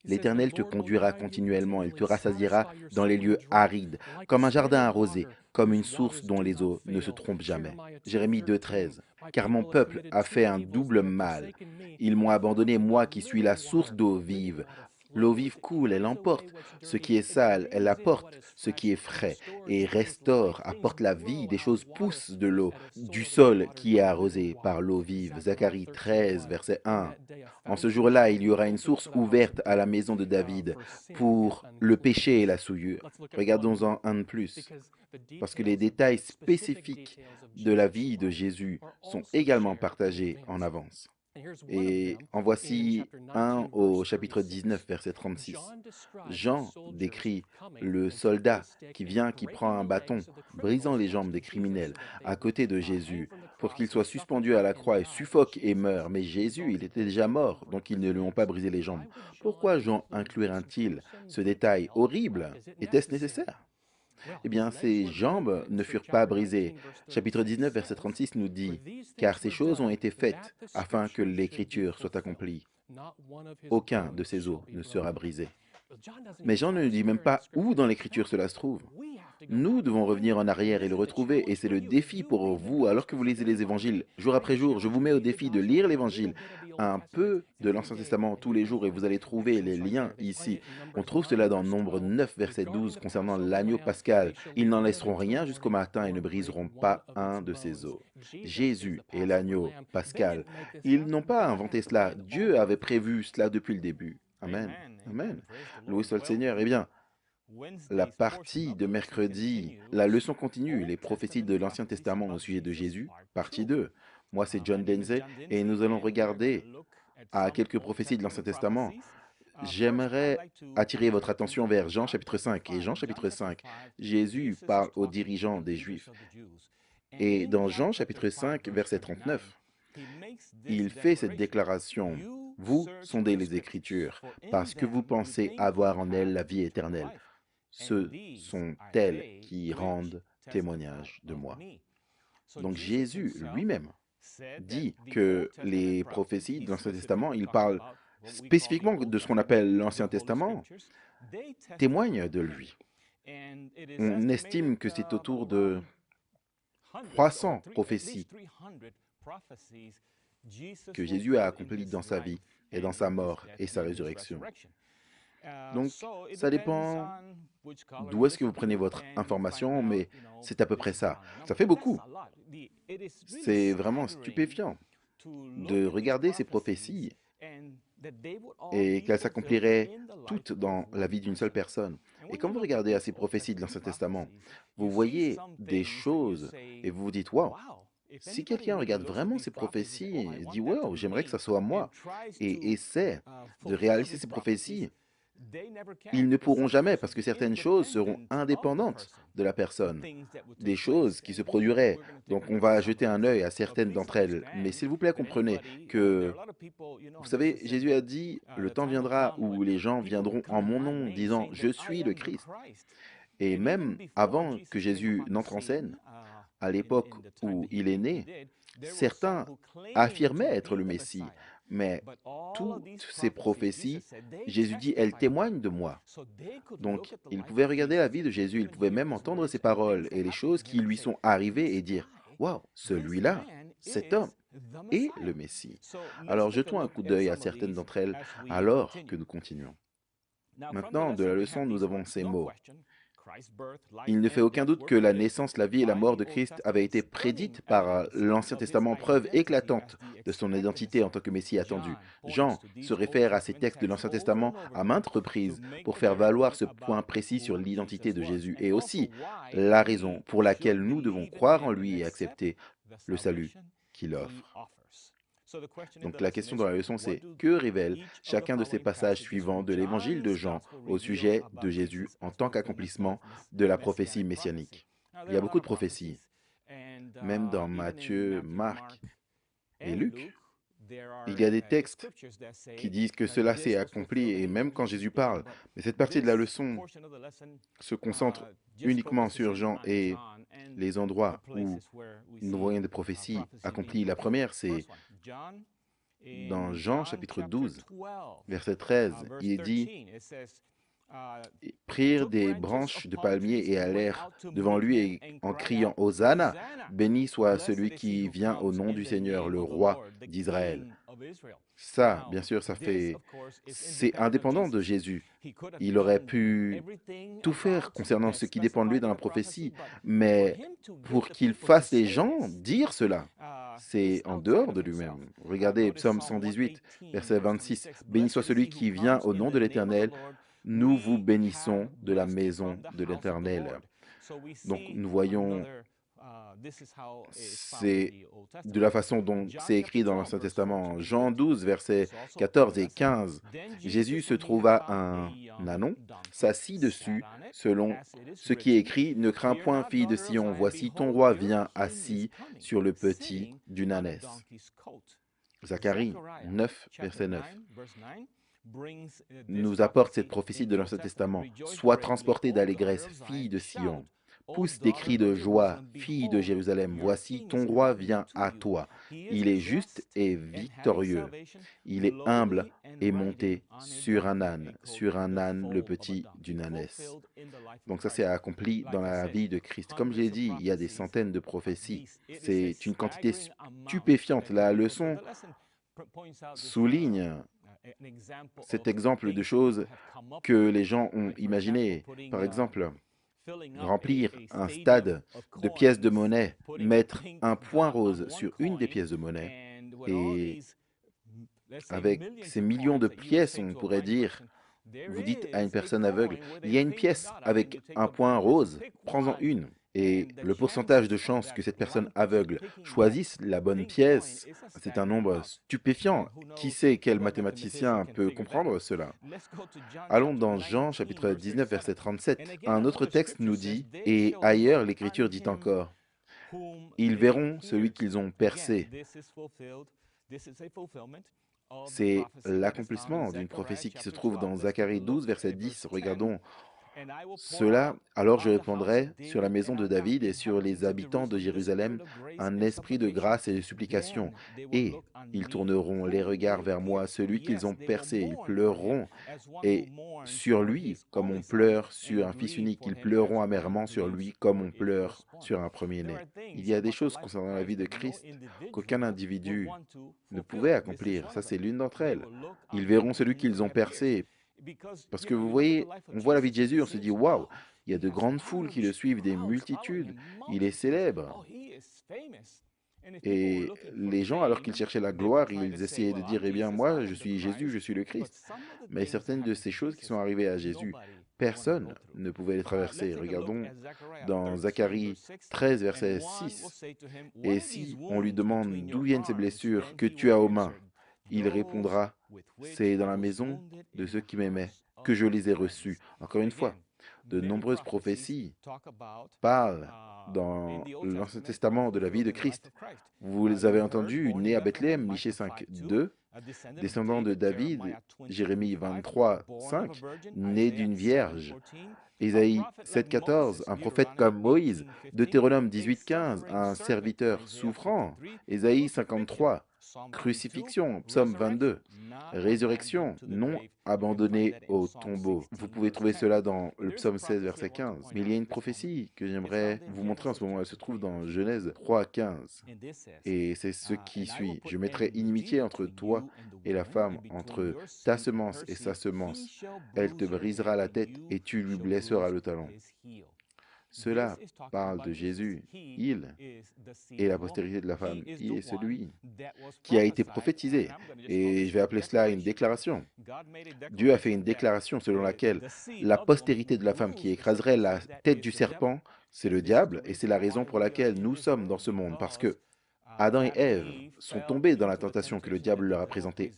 L'Éternel te conduira continuellement, il te rassasiera dans les lieux arides, comme un jardin arrosé, comme une source dont les eaux ne se trompent jamais. Jérémie 2,13. Car mon peuple a fait un double mal. Ils m'ont abandonné, moi qui suis la source d'eau vive. L'eau vive coule, elle emporte. Ce qui est sale, elle apporte. Ce qui est frais et restaure, apporte la vie. Des choses poussent de l'eau, du sol qui est arrosé par l'eau vive. Zacharie 13, verset 1. En ce jour-là, il y aura une source ouverte à la maison de David pour le péché et la souillure. Regardons-en un de plus, parce que les détails spécifiques de la vie de Jésus sont également partagés en avance. Et en voici un au chapitre 19, verset 36. Jean décrit le soldat qui vient, qui prend un bâton, brisant les jambes des criminels, à côté de Jésus, pour qu'il soit suspendu à la croix et suffoque et meure. Mais Jésus, il était déjà mort, donc ils ne lui ont pas brisé les jambes. Pourquoi Jean inclurait-il ce détail horrible? Était-ce nécessaire? Eh bien, ses jambes ne furent pas brisées. Chapitre 19, verset 36 nous dit, « Car ces choses ont été faites afin que l'Écriture soit accomplie. Aucun de ces os ne sera brisé. » Mais Jean ne nous dit même pas où dans l'Écriture cela se trouve. Nous devons revenir en arrière et le retrouver, et c'est le défi pour vous, alors que vous lisez les évangiles, jour après jour, je vous mets au défi de lire l'évangile, un peu de l'Ancien Testament tous les jours, et vous allez trouver les liens ici. On trouve cela dans Nombre 9, verset 12, concernant l'agneau pascal. Ils n'en laisseront rien jusqu'au matin et ne briseront pas un de ses os. Jésus est l'agneau pascal. Ils n'ont pas inventé cela, Dieu avait prévu cela depuis le début. Amen. Amen. Loué soit le Seigneur. Eh bien, la partie de mercredi, la leçon continue, les prophéties de l'Ancien Testament au sujet de Jésus, partie 2. Moi, c'est John Denze et nous allons regarder à quelques prophéties de l'Ancien Testament. J'aimerais attirer votre attention vers Jean chapitre 5. Et Jean chapitre 5, Jésus parle aux dirigeants des Juifs. Et dans Jean chapitre 5, verset 39, Il fait cette déclaration. Vous sondez les Écritures, parce que vous pensez avoir en elles la vie éternelle. Ce sont elles qui rendent témoignage de moi. Donc Jésus lui-même dit que les prophéties de l'Ancien Testament, il parle spécifiquement de ce qu'on appelle l'Ancien Testament, témoignent de lui. On estime que c'est autour de 300 prophéties que Jésus a accomplies dans sa vie et dans sa mort et sa résurrection. Donc, ça dépend d'où est-ce que vous prenez votre information, mais c'est à peu près ça. Ça fait beaucoup. C'est vraiment stupéfiant de regarder ces prophéties et qu'elles s'accompliraient toutes dans la vie d'une seule personne. Et quand vous regardez à ces prophéties de l'Ancien Testament, vous voyez des choses et vous vous dites, waouh, si quelqu'un regarde vraiment ces prophéties et dit, waouh, j'aimerais que ça soit moi, et essaie de réaliser ces prophéties, ils ne pourront jamais parce que certaines choses seront indépendantes de la personne, des choses qui se produiraient. Donc on va jeter un œil à certaines d'entre elles. Mais s'il vous plaît, comprenez que, vous savez, Jésus a dit, le temps viendra où les gens viendront en mon nom disant, je suis le Christ. Et même avant que Jésus n'entre en scène, à l'époque où il est né, certains affirmaient être le Messie, mais toutes ces prophéties, Jésus dit, elles témoignent de moi. Donc, ils pouvaient regarder la vie de Jésus, ils pouvaient même entendre ses paroles et les choses qui lui sont arrivées et dire, waouh, celui-là, cet homme est le Messie. Alors, jetons un coup d'œil à certaines d'entre elles alors que nous continuons. Maintenant, de la leçon, nous avons ces mots. Il ne fait aucun doute que la naissance, la vie et la mort de Christ avaient été prédites par l'Ancien Testament, preuve éclatante de son identité en tant que Messie attendu. Jean se réfère à ces textes de l'Ancien Testament à maintes reprises pour faire valoir ce point précis sur l'identité de Jésus et aussi la raison pour laquelle nous devons croire en lui et accepter le salut qu'il offre. Donc la question dans la leçon, c'est que révèle chacun de ces passages suivants de l'évangile de Jean au sujet de Jésus en tant qu'accomplissement de la prophétie messianique? Il y a beaucoup de prophéties, même dans Matthieu, Marc et Luc. Il y a des textes qui disent que cela s'est accompli et même quand Jésus parle. Mais cette partie de la leçon se concentre uniquement sur Jean et les endroits où nous voyons des prophéties accomplies. La première, c'est dans Jean chapitre 12, verset 13. Il est dit, ils prirent des branches de palmier et allèrent devant lui et, en criant Hosanna, béni soit celui qui vient au nom du Seigneur, le roi d'Israël. Ça, bien sûr, c'est indépendant de Jésus. Il aurait pu tout faire concernant ce qui dépend de lui dans la prophétie, mais pour qu'il fasse les gens dire cela, c'est en dehors de lui-même. Regardez Psaume 118, verset 26. Béni soit celui qui vient au nom de l'Éternel. Nous vous bénissons de la maison de l'Éternel. Donc nous voyons, c'est de la façon dont c'est écrit dans l'Ancien Testament. Jean 12, versets 14 et 15. Jésus se trouva un ânon, s'assit dessus, selon ce qui est écrit, ne crains point, fille de Sion, voici ton roi vient assis sur le petit d'une ânesse. Zacharie 9, verset 9. Nous apporte cette prophétie de l'Ancien Testament. Sois transportée d'allégresse, fille de Sion. Pousse des cris de joie, fille de Jérusalem. Voici, ton roi vient à toi. Il est juste et victorieux. Il est humble et monté sur un âne, le petit d'une ânesse. Donc ça, c'est accompli dans la vie de Christ. Comme je l'ai dit, il y a des centaines de prophéties. C'est une quantité stupéfiante. La leçon souligne cet exemple de choses que les gens ont imaginées. Par exemple, remplir un stade de pièces de monnaie, mettre un point rose sur une des pièces de monnaie, et avec ces millions de pièces, on pourrait dire, vous dites à une personne aveugle, il y a une pièce avec un point rose, prends-en une. Et le pourcentage de chances que cette personne aveugle choisisse la bonne pièce, c'est un nombre stupéfiant. Qui sait quel mathématicien peut comprendre cela? Allons dans Jean chapitre 19, verset 37. Un autre texte nous dit, et ailleurs l'Écriture dit encore, Ils verront celui qu'ils ont percé. C'est l'accomplissement d'une prophétie qui se trouve dans Zacharie 12, verset 10. Regardons cela. Alors je répandrai sur la maison de David et sur les habitants de Jérusalem un esprit de grâce et de supplication. Et ils tourneront les regards vers moi, celui qu'ils ont percé. Ils pleureront et sur lui comme on pleure sur un fils unique. Ils pleureront amèrement sur lui comme on pleure sur un premier-né. Il y a des choses concernant la vie de Christ qu'aucun individu ne pouvait accomplir. Ça, c'est l'une d'entre elles. Ils verront celui qu'ils ont percé. Parce que vous voyez, on voit la vie de Jésus, on se dit, waouh, il y a de grandes foules qui le suivent, des multitudes, il est célèbre. Et les gens, alors qu'ils cherchaient la gloire, ils essayaient de dire, eh bien, moi, je suis Jésus, je suis le Christ. Mais certaines de ces choses qui sont arrivées à Jésus, personne ne pouvait les traverser. Regardons dans Zacharie 13, verset 6. Et si on lui demande d'où viennent ces blessures que tu as aux mains, il répondra, c'est dans la maison de ceux qui m'aimaient que je les ai reçus. Encore une fois, de nombreuses prophéties parlent dans l'Ancien Testament de la vie de Christ. Vous les avez entendues, né à Bethléem, Michée 5, 2, descendant de David, Jérémie 23, 5, né d'une vierge. Ésaïe 7, 14, un prophète comme Moïse. Deutéronome 18, 15, un serviteur souffrant. Ésaïe 53, crucifixion. Psaume 22, résurrection, non abandonné au tombeau. Vous pouvez trouver cela dans le psaume 16, verset 15. Mais il y a une prophétie que j'aimerais vous montrer en ce moment. Elle se trouve dans Genèse 3, 15. Et c'est ce qui suit. Je mettrai inimitié entre toi et la femme, entre ta semence et sa semence. Elle te brisera la tête et tu lui blesseras le talon. Cela parle de Jésus. Il est la postérité de la femme. Il est celui qui a été prophétisé. Et je vais appeler cela une déclaration. Dieu a fait une déclaration selon laquelle la postérité de la femme qui écraserait la tête du serpent, c'est le diable. Et c'est la raison pour laquelle nous sommes dans ce monde. Parce que Adam et Ève sont tombés dans la tentation que le diable leur a présentée.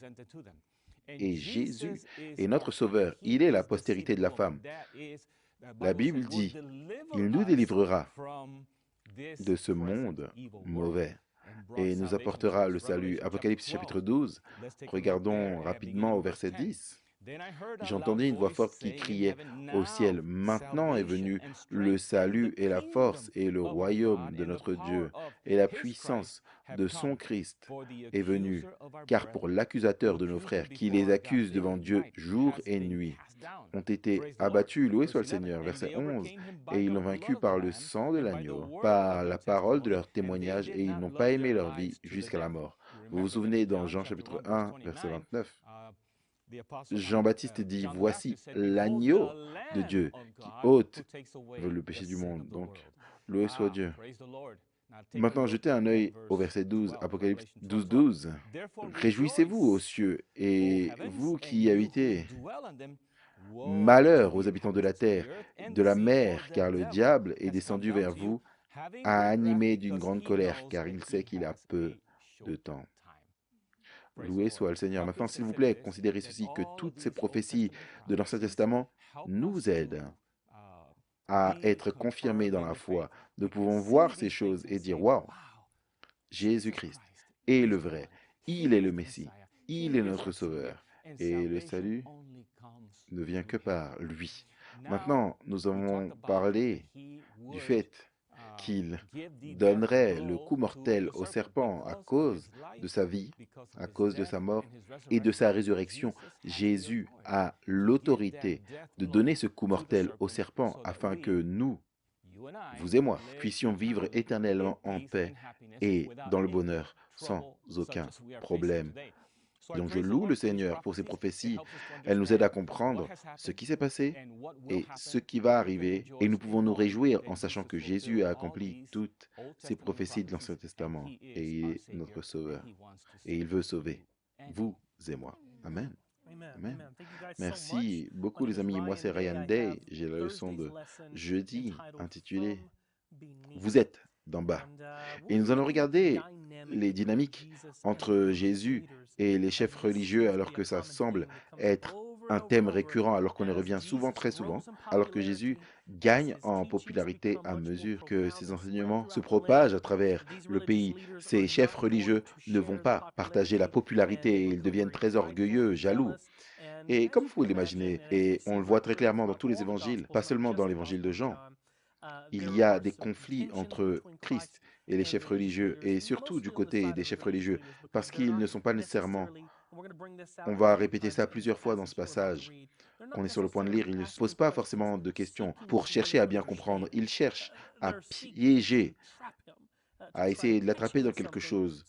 Et Jésus est notre sauveur. Il est la postérité de la femme. La Bible dit, il nous délivrera de ce monde mauvais et nous apportera le salut. Apocalypse chapitre 12, regardons rapidement au verset 10. J'entendis une voix forte qui criait au ciel, maintenant est venu le salut et la force et le royaume de notre Dieu et la puissance de son Christ est venue, car pour l'accusateur de nos frères qui les accuse devant Dieu jour et nuit, ont été abattus, loué soit le Seigneur, verset 11, et ils l'ont vaincu par le sang de l'agneau, par la parole de leur témoignage, et ils n'ont pas aimé leur vie jusqu'à la mort. Vous vous souvenez dans Jean chapitre 1, verset 29, Jean-Baptiste dit, voici l'agneau de Dieu qui ôte le péché du monde. Donc, loué soit Dieu. Maintenant, jetez un œil au verset 12, Apocalypse 12, 12. Réjouissez-vous aux cieux, et vous qui y habitez. Malheur aux habitants de la terre, de la mer, car le diable est descendu vers vous, à animer d'une grande colère, car il sait qu'il a peu de temps. Loué soit le Seigneur. Maintenant, s'il vous plaît, considérez ceci, que toutes ces prophéties de l'Ancien Testament nous aident à être confirmés dans la foi. Nous pouvons voir ces choses et dire, waouh, Jésus-Christ est le vrai, il est le Messie, il est notre Sauveur. Et le salut ne vient que par lui. Maintenant, nous avons parlé du fait qu'il donnerait le coup mortel au serpent à cause de sa vie, à cause de sa mort et de sa résurrection. Jésus a l'autorité de donner ce coup mortel au serpent afin que nous, vous et moi, puissions vivre éternellement en paix et dans le bonheur sans aucun problème. Donc je loue le Seigneur pour ces prophéties. Elles nous aident à comprendre ce qui s'est passé et ce qui va arriver. Et nous pouvons nous réjouir en sachant que Jésus a accompli toutes ces prophéties de l'Ancien Testament. Et il est notre Sauveur. Et il veut sauver vous et moi. Amen. Amen. Merci beaucoup les amis. Moi c'est Ryan Day. J'ai la leçon de jeudi intitulée « Vous êtes d'en bas ». Et nous allons regarder les dynamiques entre Jésus et les chefs religieux alors que ça semble être un thème récurrent alors qu'on y revient souvent, très souvent, alors que Jésus gagne en popularité à mesure que ses enseignements se propagent à travers le pays. Ces chefs religieux ne vont pas partager la popularité et ils deviennent très orgueilleux, jaloux. Et comme vous pouvez l'imaginer, et on le voit très clairement dans tous les évangiles, pas seulement dans l'évangile de Jean, il y a des conflits entre Christ et les chefs religieux, et surtout du côté des chefs religieux, parce qu'ils ne sont pas nécessairement, on va répéter ça plusieurs fois dans ce passage qu'on est sur le point de lire, ils ne se posent pas forcément de questions pour chercher à bien comprendre, ils cherchent à piéger, à essayer de l'attraper dans quelque chose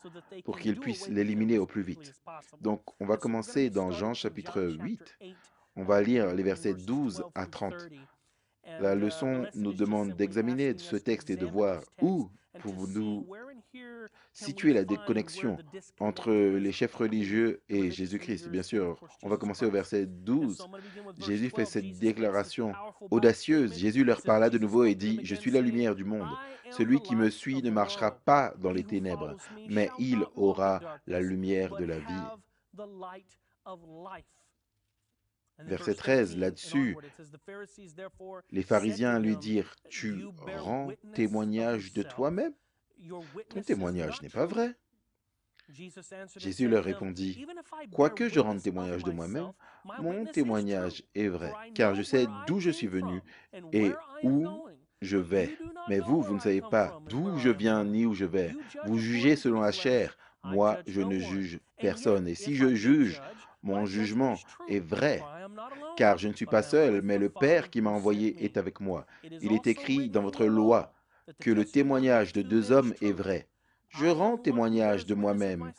pour qu'ils puissent l'éliminer au plus vite. Donc on va commencer dans Jean chapitre 8, on va lire les versets 12 à 30. La leçon nous demande d'examiner ce texte et de voir où pouvons-nous situer la déconnexion entre les chefs religieux et Jésus-Christ. Bien sûr, on va commencer au verset 12. Jésus fait cette déclaration audacieuse. Jésus leur parla de nouveau et dit, « Je suis la lumière du monde. Celui qui me suit ne marchera pas dans les ténèbres, mais il aura la lumière de la vie. » Verset 13, là-dessus, les pharisiens lui dirent, « Tu rends témoignage de toi-même? Ton témoignage n'est pas vrai. » Jésus leur répondit, « Quoique je rende témoignage de moi-même, mon témoignage est vrai, car je sais d'où je suis venu et où je vais. Mais vous, vous ne savez pas d'où je viens ni où je vais. Vous jugez selon la chair. Moi, je ne juge personne. Et si je juge, mon jugement est vrai, car je ne suis pas seul, mais le Père qui m'a envoyé est avec moi. Il est écrit dans votre loi que le témoignage de deux hommes est vrai. Je rends témoignage de moi-même,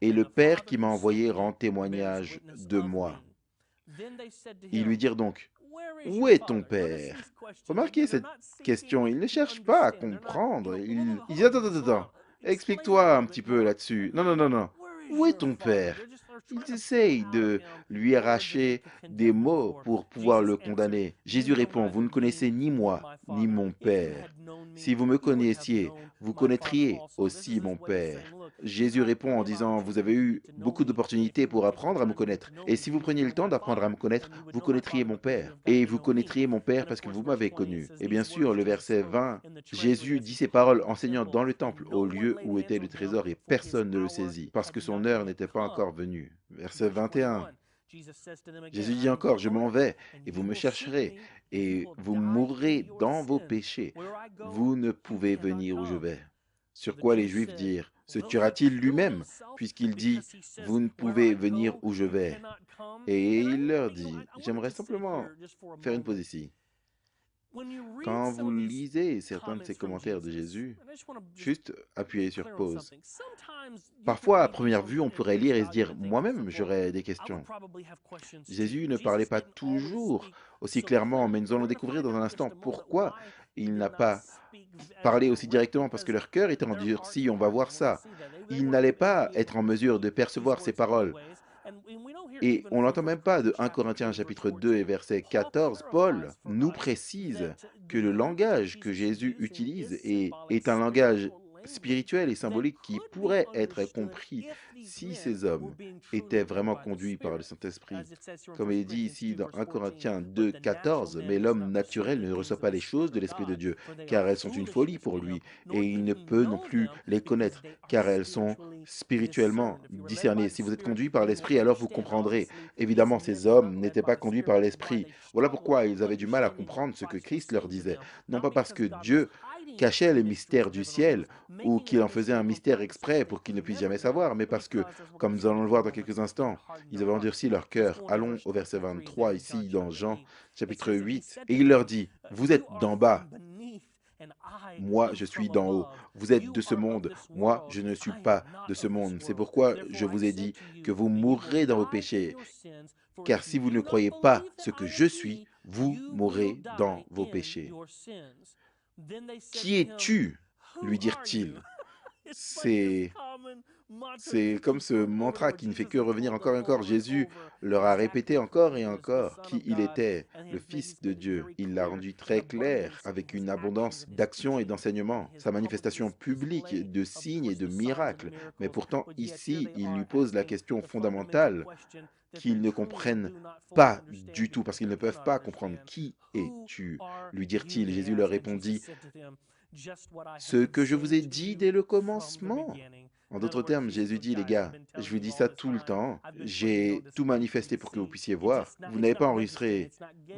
et le Père qui m'a envoyé rend témoignage de moi. » Ils lui dirent donc, « Où est ton Père? » Remarquez cette question, ils ne cherchent pas à comprendre. Ils disent, « Attends, attends, attends, explique-toi un petit peu là-dessus. Non, non, non, non. Où est ton Père? » Ils essayent de lui arracher des mots pour pouvoir le condamner. Jésus répond, « Vous ne connaissez ni moi, ni mon Père. Si vous me connaissiez, vous connaîtriez aussi mon Père. » Jésus répond en disant, « Vous avez eu beaucoup d'opportunités pour apprendre à me connaître. Et si vous preniez le temps d'apprendre à me connaître, vous connaîtriez mon Père. Et vous connaîtriez mon Père parce que vous m'avez connu. » Et bien sûr, le verset 20, Jésus dit ces paroles enseignant dans le temple, au lieu où était le trésor, et personne ne le saisit, parce que son heure n'était pas encore venue. Verset 21. Jésus dit encore, « Je m'en vais, et vous me chercherez, et vous mourrez dans vos péchés. Vous ne pouvez venir où je vais. » Sur quoi les Juifs dirent, « Se tuera-t-il lui-même, puisqu'il dit, vous ne pouvez venir où je vais ?» Et il leur dit, j'aimerais simplement faire une pause ici. Quand vous lisez certains de ces commentaires de Jésus, juste appuyez sur pause. Parfois, à première vue, on pourrait lire et se dire, moi-même, j'aurais des questions. Jésus ne parlait pas toujours aussi clairement, mais nous allons découvrir dans un instant pourquoi il n'a pas parlé aussi directement, parce que leur cœur était endurci, on va voir ça. Ils n'allaient pas être en mesure de percevoir ces paroles. Et on n'entend même pas de 1 Corinthiens chapitre 2 et verset 14, Paul nous précise que le langage que Jésus utilise est un langage spirituel et symbolique qui pourrait être compris si ces hommes étaient vraiment conduits par le Saint-Esprit. Comme il est dit ici dans 1 Corinthiens 2, 14, « Mais l'homme naturel ne reçoit pas les choses de l'Esprit de Dieu, car elles sont une folie pour lui, et il ne peut non plus les connaître, car elles sont spirituellement discernées. Si vous êtes conduits par l'Esprit, alors vous comprendrez. » Évidemment, ces hommes n'étaient pas conduits par l'Esprit. Voilà pourquoi ils avaient du mal à comprendre ce que Christ leur disait. Non pas parce que Dieu cachait les mystères du ciel ou qu'il en faisait un mystère exprès pour qu'ils ne puissent jamais savoir, mais parce que, comme nous allons le voir dans quelques instants, ils avaient endurci leur cœur. Allons au verset 23 ici dans Jean chapitre 8. Et il leur dit, « Vous êtes d'en bas, moi je suis d'en haut. Vous êtes de ce monde, moi je ne suis pas de ce monde. C'est pourquoi je vous ai dit que vous mourrez dans vos péchés. Car si vous ne croyez pas ce que je suis, vous mourrez dans vos péchés. » Qui es-tu? Lui dirent-ils. C'est comme ce mantra qui ne fait que revenir encore et encore. Jésus leur a répété encore et encore qui il était. le Fils de Dieu. Il l'a rendu très clair avec une abondance d'actions et d'enseignements, sa manifestation publique de signes et de miracles. Mais pourtant, ici, il lui pose la question fondamentale qu'ils ne comprennent pas du tout, parce qu'ils ne peuvent pas comprendre. Qui es-tu? Lui dirent-ils. Jésus leur répondit, ce que je vous ai dit dès le commencement. En d'autres termes, Jésus dit, les gars, je vous dis ça tout le temps, j'ai tout manifesté pour que vous puissiez voir. Vous n'avez pas enregistré,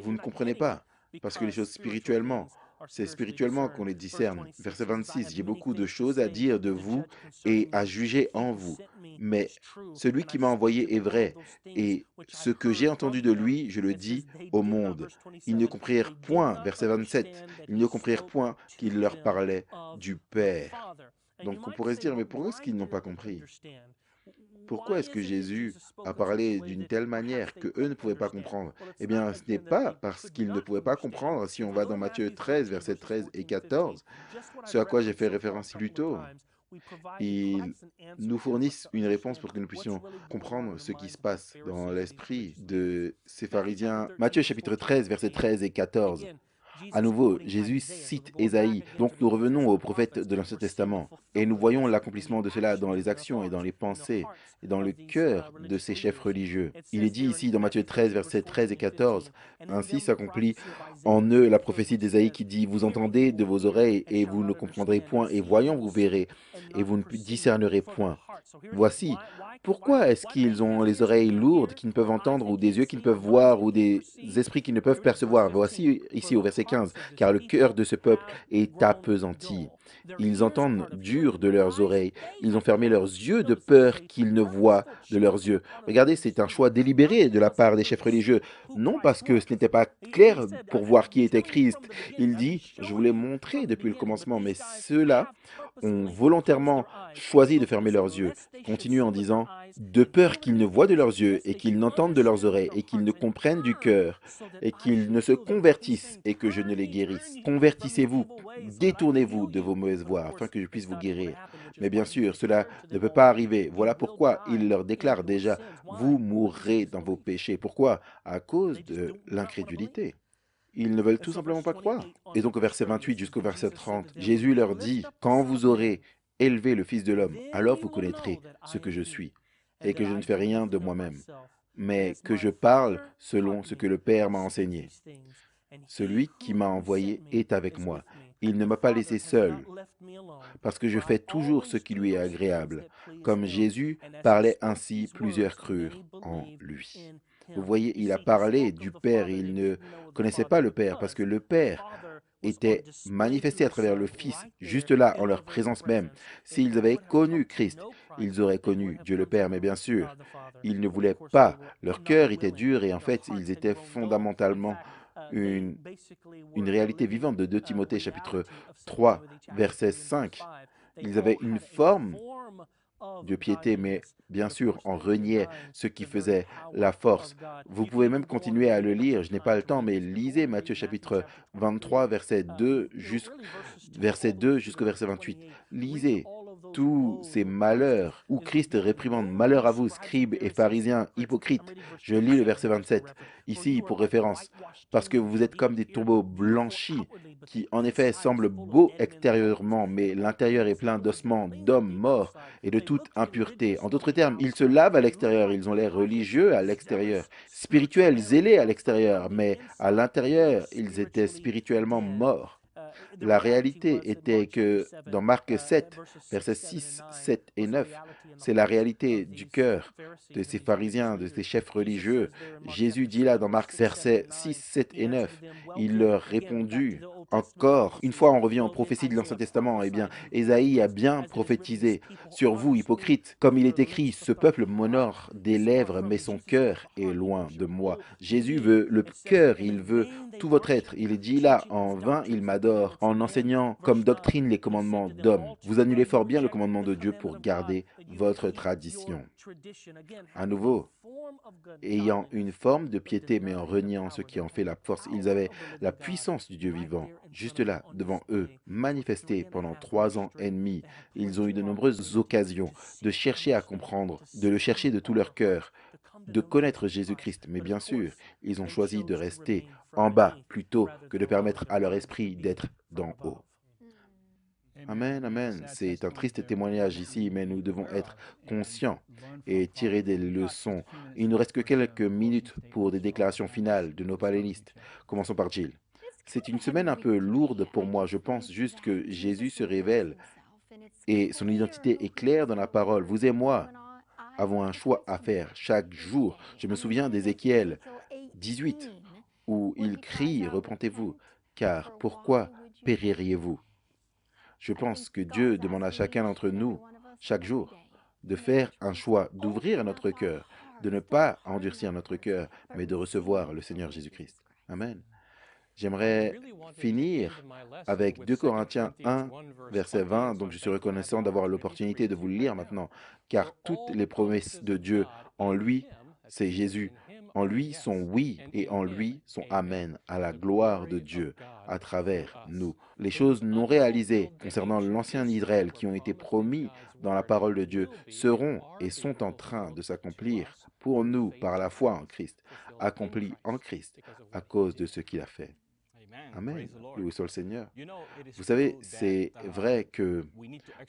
vous ne comprenez pas, parce que les choses spirituellement, c'est spirituellement qu'on les discerne. Verset 26, j'ai beaucoup de choses à dire de vous et à juger en vous, mais celui qui m'a envoyé est vrai, et ce que j'ai entendu de lui, je le dis au monde. Ils ne comprirent point, verset 27, ils ne comprirent point qu'il leur parlait du Père. Donc on pourrait se dire, mais pourquoi est-ce qu'ils n'ont pas compris? Pourquoi est-ce que Jésus a parlé d'une telle manière que eux ne pouvaient pas comprendre? Eh bien, ce n'est pas parce qu'ils ne pouvaient pas comprendre, si on va dans Matthieu 13, versets 13 et 14, ce à quoi j'ai fait référence plus tôt. Ils nous fournissent une réponse pour que nous puissions comprendre ce qui se passe dans l'esprit de ces pharisiens. Matthieu chapitre 13, versets 13 et 14. À nouveau, Jésus cite Ésaïe. Donc nous revenons aux prophètes de l'Ancien Testament et nous voyons l'accomplissement de cela dans les actions et dans les pensées et dans le cœur de ces chefs religieux. Il est dit ici dans Matthieu 13, versets 13 et 14, ainsi s'accomplit en eux la prophétie d'Ésaïe qui dit, vous entendez de vos oreilles et vous ne comprendrez point, et voyant vous verrez et vous ne discernerez point. Voici, pourquoi est-ce qu'ils ont les oreilles lourdes qui ne peuvent entendre, ou des yeux qui ne peuvent voir, ou des esprits qui ne peuvent percevoir? Voici ici au verset 15, car le cœur de ce peuple est appesanti. Ils entendent dur de leurs oreilles, ils ont fermé leurs yeux de peur qu'ils ne voient de leurs yeux. Regardez, c'est un choix délibéré de la part des chefs religieux, non parce que ce n'était pas clair pour voir qui était Christ. Il dit, je vous l'ai montré depuis le commencement, mais ceux-là ont volontairement choisi de fermer leurs yeux. Continue en disant, de peur qu'ils ne voient de leurs yeux et qu'ils n'entendent de leurs oreilles et qu'ils ne comprennent du cœur et qu'ils ne se convertissent et que je ne les guérisse. Convertissez-vous, détournez-vous de vos mauvaises voies afin que je puisse vous guérir. Mais bien sûr, cela ne peut pas arriver. Voilà pourquoi il leur déclare déjà, vous mourrez dans vos péchés. Pourquoi? À cause de l'incrédulité. Ils ne veulent tout simplement pas croire. Et donc au verset 28 jusqu'au verset 30, Jésus leur dit, quand vous aurez élevé le Fils de l'homme, alors vous connaîtrez ce que je suis, et que je ne fais rien de moi-même, mais que je parle selon ce que le Père m'a enseigné. Celui qui m'a envoyé est avec moi. Il ne m'a pas laissé seul, parce que je fais toujours ce qui lui est agréable. Comme Jésus parlait ainsi, plusieurs crurent en lui. Vous voyez, il a parlé du Père et il ne connaissait pas le Père, parce que le Père était manifesté à travers le Fils, juste là, en leur présence même. S'ils avaient connu Christ, ils auraient connu Dieu le Père, mais bien sûr, ils ne voulaient pas. Leur cœur était dur et en fait, ils étaient fondamentalement une, une réalité vivante de 2 Timothée chapitre 3, verset 5. Ils avaient une forme de piété, mais bien sûr, on reniait ce qui faisait la force. Vous pouvez même continuer à le lire, je n'ai pas le temps, mais lisez Matthieu chapitre 23, verset 2 jusqu'au verset 28. Lisez tous ces malheurs où Christ réprimande, malheur à vous, scribes et pharisiens, hypocrites. Je lis le verset 27, ici pour référence, parce que vous êtes comme des tombeaux blanchis, qui en effet semblent beaux extérieurement, mais l'intérieur est plein d'ossements d'hommes morts et de toute impureté. En d'autres termes, ils se lavent à l'extérieur, ils ont l'air religieux à l'extérieur, spirituels, zélés à l'extérieur, mais à l'intérieur, ils étaient spirituellement morts. La réalité était que dans Marc 7, versets 6, 7 et 9, c'est la réalité du cœur de ces pharisiens, de ces chefs religieux. Jésus dit là dans Marc versets 6, 7 et 9, il leur répondit encore, une fois on revient aux prophéties de l'Ancien Testament, eh bien, Ésaïe a bien prophétisé sur vous, hypocrites, comme il est écrit, ce peuple m'honore des lèvres, mais son cœur est loin de moi. Jésus veut le cœur, il veut tout votre être. Il dit là, en vain, il m'adore, en enseignant comme doctrine les commandements d'hommes. Vous annulez fort bien le commandement de Dieu pour garder votre tradition. À nouveau, ayant une forme de piété, mais en reniant ce qui en fait la force, ils avaient la puissance du Dieu vivant, juste là, devant eux, manifestée pendant 3 ans et demi. Ils ont eu de nombreuses occasions de chercher à comprendre, de le chercher de tout leur cœur, de connaître Jésus-Christ. Mais bien sûr, ils ont choisi de rester en bas plutôt que de permettre à leur esprit d'être d'en haut. Amen, amen. C'est un triste témoignage ici, mais nous devons être conscients et tirer des leçons. Il nous reste que quelques minutes pour des déclarations finales de nos panélistes. Commençons par Jill. C'est une semaine un peu lourde pour moi. Je pense juste que Jésus se révèle et son identité est claire dans la parole. Vous et moi avons un choix à faire chaque jour. Je me souviens d'Ézéchiel 18, où il crie, repentez-vous, car pourquoi péririez-vous? Je pense que Dieu demande à chacun d'entre nous, chaque jour, de faire un choix, d'ouvrir notre cœur, de ne pas endurcir notre cœur, mais de recevoir le Seigneur Jésus-Christ. Amen. J'aimerais finir avec 2 Corinthiens 1, verset 20. Donc je suis reconnaissant d'avoir l'opportunité de vous le lire maintenant, car toutes les promesses de Dieu en lui, c'est Jésus. En lui sont oui et en lui sont amen, à la gloire de Dieu à travers nous. Les choses non réalisées concernant l'ancien Israël qui ont été promis dans la parole de Dieu seront et sont en train de s'accomplir pour nous par la foi en Christ, accomplis en Christ à cause de ce qu'il a fait. Amen. Loué soit le Seigneur. Vous savez, c'est vrai que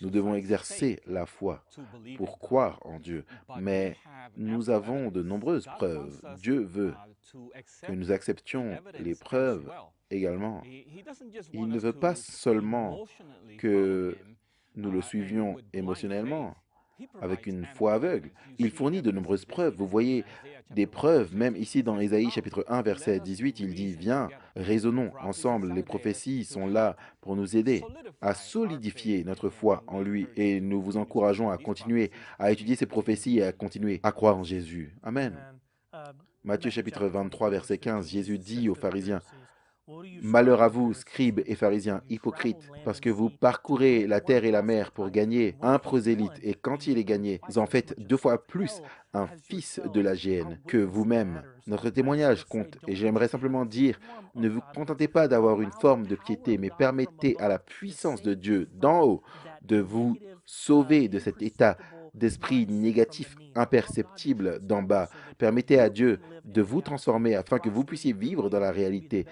nous devons exercer la foi pour croire en Dieu, mais nous avons de nombreuses preuves. Dieu veut que nous acceptions les preuves également. Il ne veut pas seulement que nous le suivions émotionnellement, avec une foi aveugle. Il fournit de nombreuses preuves. Vous voyez des preuves, même ici dans Ésaïe chapitre 1, verset 18, il dit « Viens, raisonnons ensemble, les prophéties sont là pour nous aider à solidifier notre foi en lui et nous vous encourageons à continuer à étudier ces prophéties et à continuer à croire en Jésus. » Amen. Matthieu chapitre 23, verset 15, Jésus dit aux pharisiens, malheur à vous, scribes et pharisiens hypocrites, parce que vous parcourez la terre et la mer pour gagner un prosélyte, et quand il est gagné, vous en faites 2 fois plus un fils de la géhenne que vous-même. Notre témoignage compte, et j'aimerais simplement dire, ne vous contentez pas d'avoir une forme de piété, mais permettez à la puissance de Dieu d'en haut de vous sauver de cet état d'esprit négatif imperceptible d'en bas. Permettez à Dieu de vous transformer afin que vous puissiez vivre dans la réalité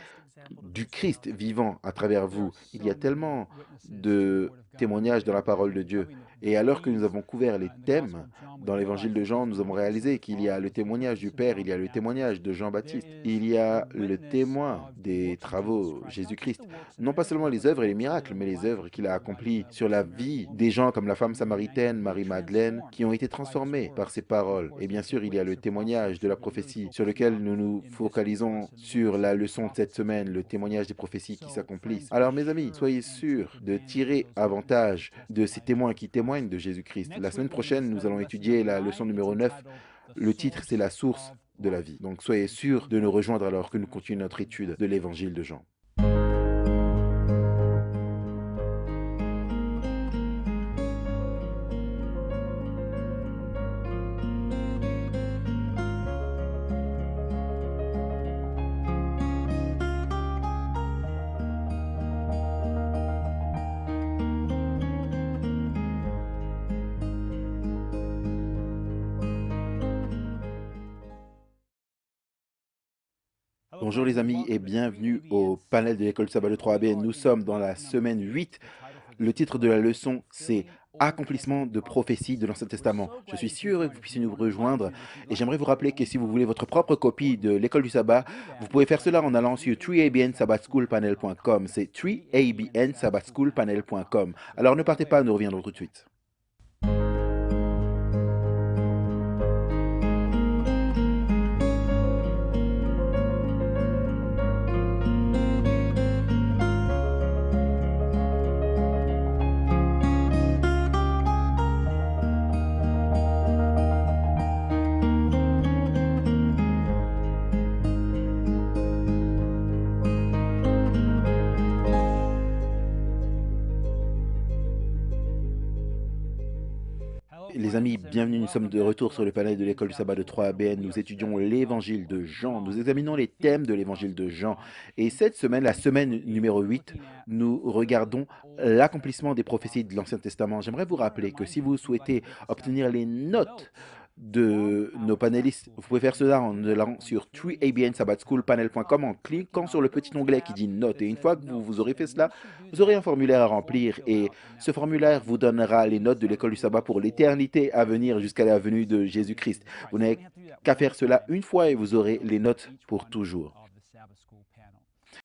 du Christ vivant à travers vous. Il y a tellement de témoignages dans la parole de Dieu. Et alors que nous avons couvert les thèmes dans l'évangile de Jean, nous avons réalisé qu'il y a le témoignage du Père, il y a le témoignage de Jean-Baptiste, il y a le témoin des travaux Jésus-Christ. Non pas seulement les œuvres et les miracles, mais les œuvres qu'il a accomplies sur la vie des gens comme la femme samaritaine, Marie-Madeleine, qui ont été transformés par ces paroles. Et bien sûr, il y a le témoignage de la prophétie sur lequel nous nous focalisons sur la leçon de cette semaine, le témoignage des prophéties qui s'accomplissent. Alors mes amis, soyez sûrs de tirer avantage de ces témoins qui témoignent de Jésus-Christ. La semaine prochaine, nous allons étudier la leçon numéro 9. Le titre, c'est la source de la vie. Donc soyez sûrs de nous rejoindre alors que nous continuons notre étude de l'évangile de Jean. Bonjour les amis et bienvenue au panel de l'école du sabbat de 3AB. Nous sommes dans la semaine 8. Le titre de la leçon, c'est « Accomplissement de prophétie de l'Ancien Testament ». Je suis sûr que vous puissiez nous rejoindre et j'aimerais vous rappeler que si vous voulez votre propre copie de l'école du sabbat, vous pouvez faire cela en allant sur 3abnsabbatschoolpanel.com. C'est 3abnsabbatschoolpanel.com. Alors ne partez pas, nous reviendrons tout de suite. Les amis, bienvenue, nous sommes de retour sur le panel de l'école du sabbat de 3ABN. Nous étudions l'évangile de Jean, nous examinons les thèmes de l'évangile de Jean. Et cette semaine, la semaine numéro 8, nous regardons l'accomplissement des prophéties de l'Ancien Testament. J'aimerais vous rappeler que si vous souhaitez obtenir les notes de nos panélistes. Vous pouvez faire cela en allant sur 3abnsabbatschoolpanel.com en cliquant sur le petit onglet qui dit notes. Et une fois que vous aurez fait cela, vous aurez un formulaire à remplir. Et ce formulaire vous donnera les notes de l'école du sabbat pour l'éternité à venir jusqu'à la venue de Jésus-Christ. Vous n'avez qu'à faire cela une fois et vous aurez les notes pour toujours.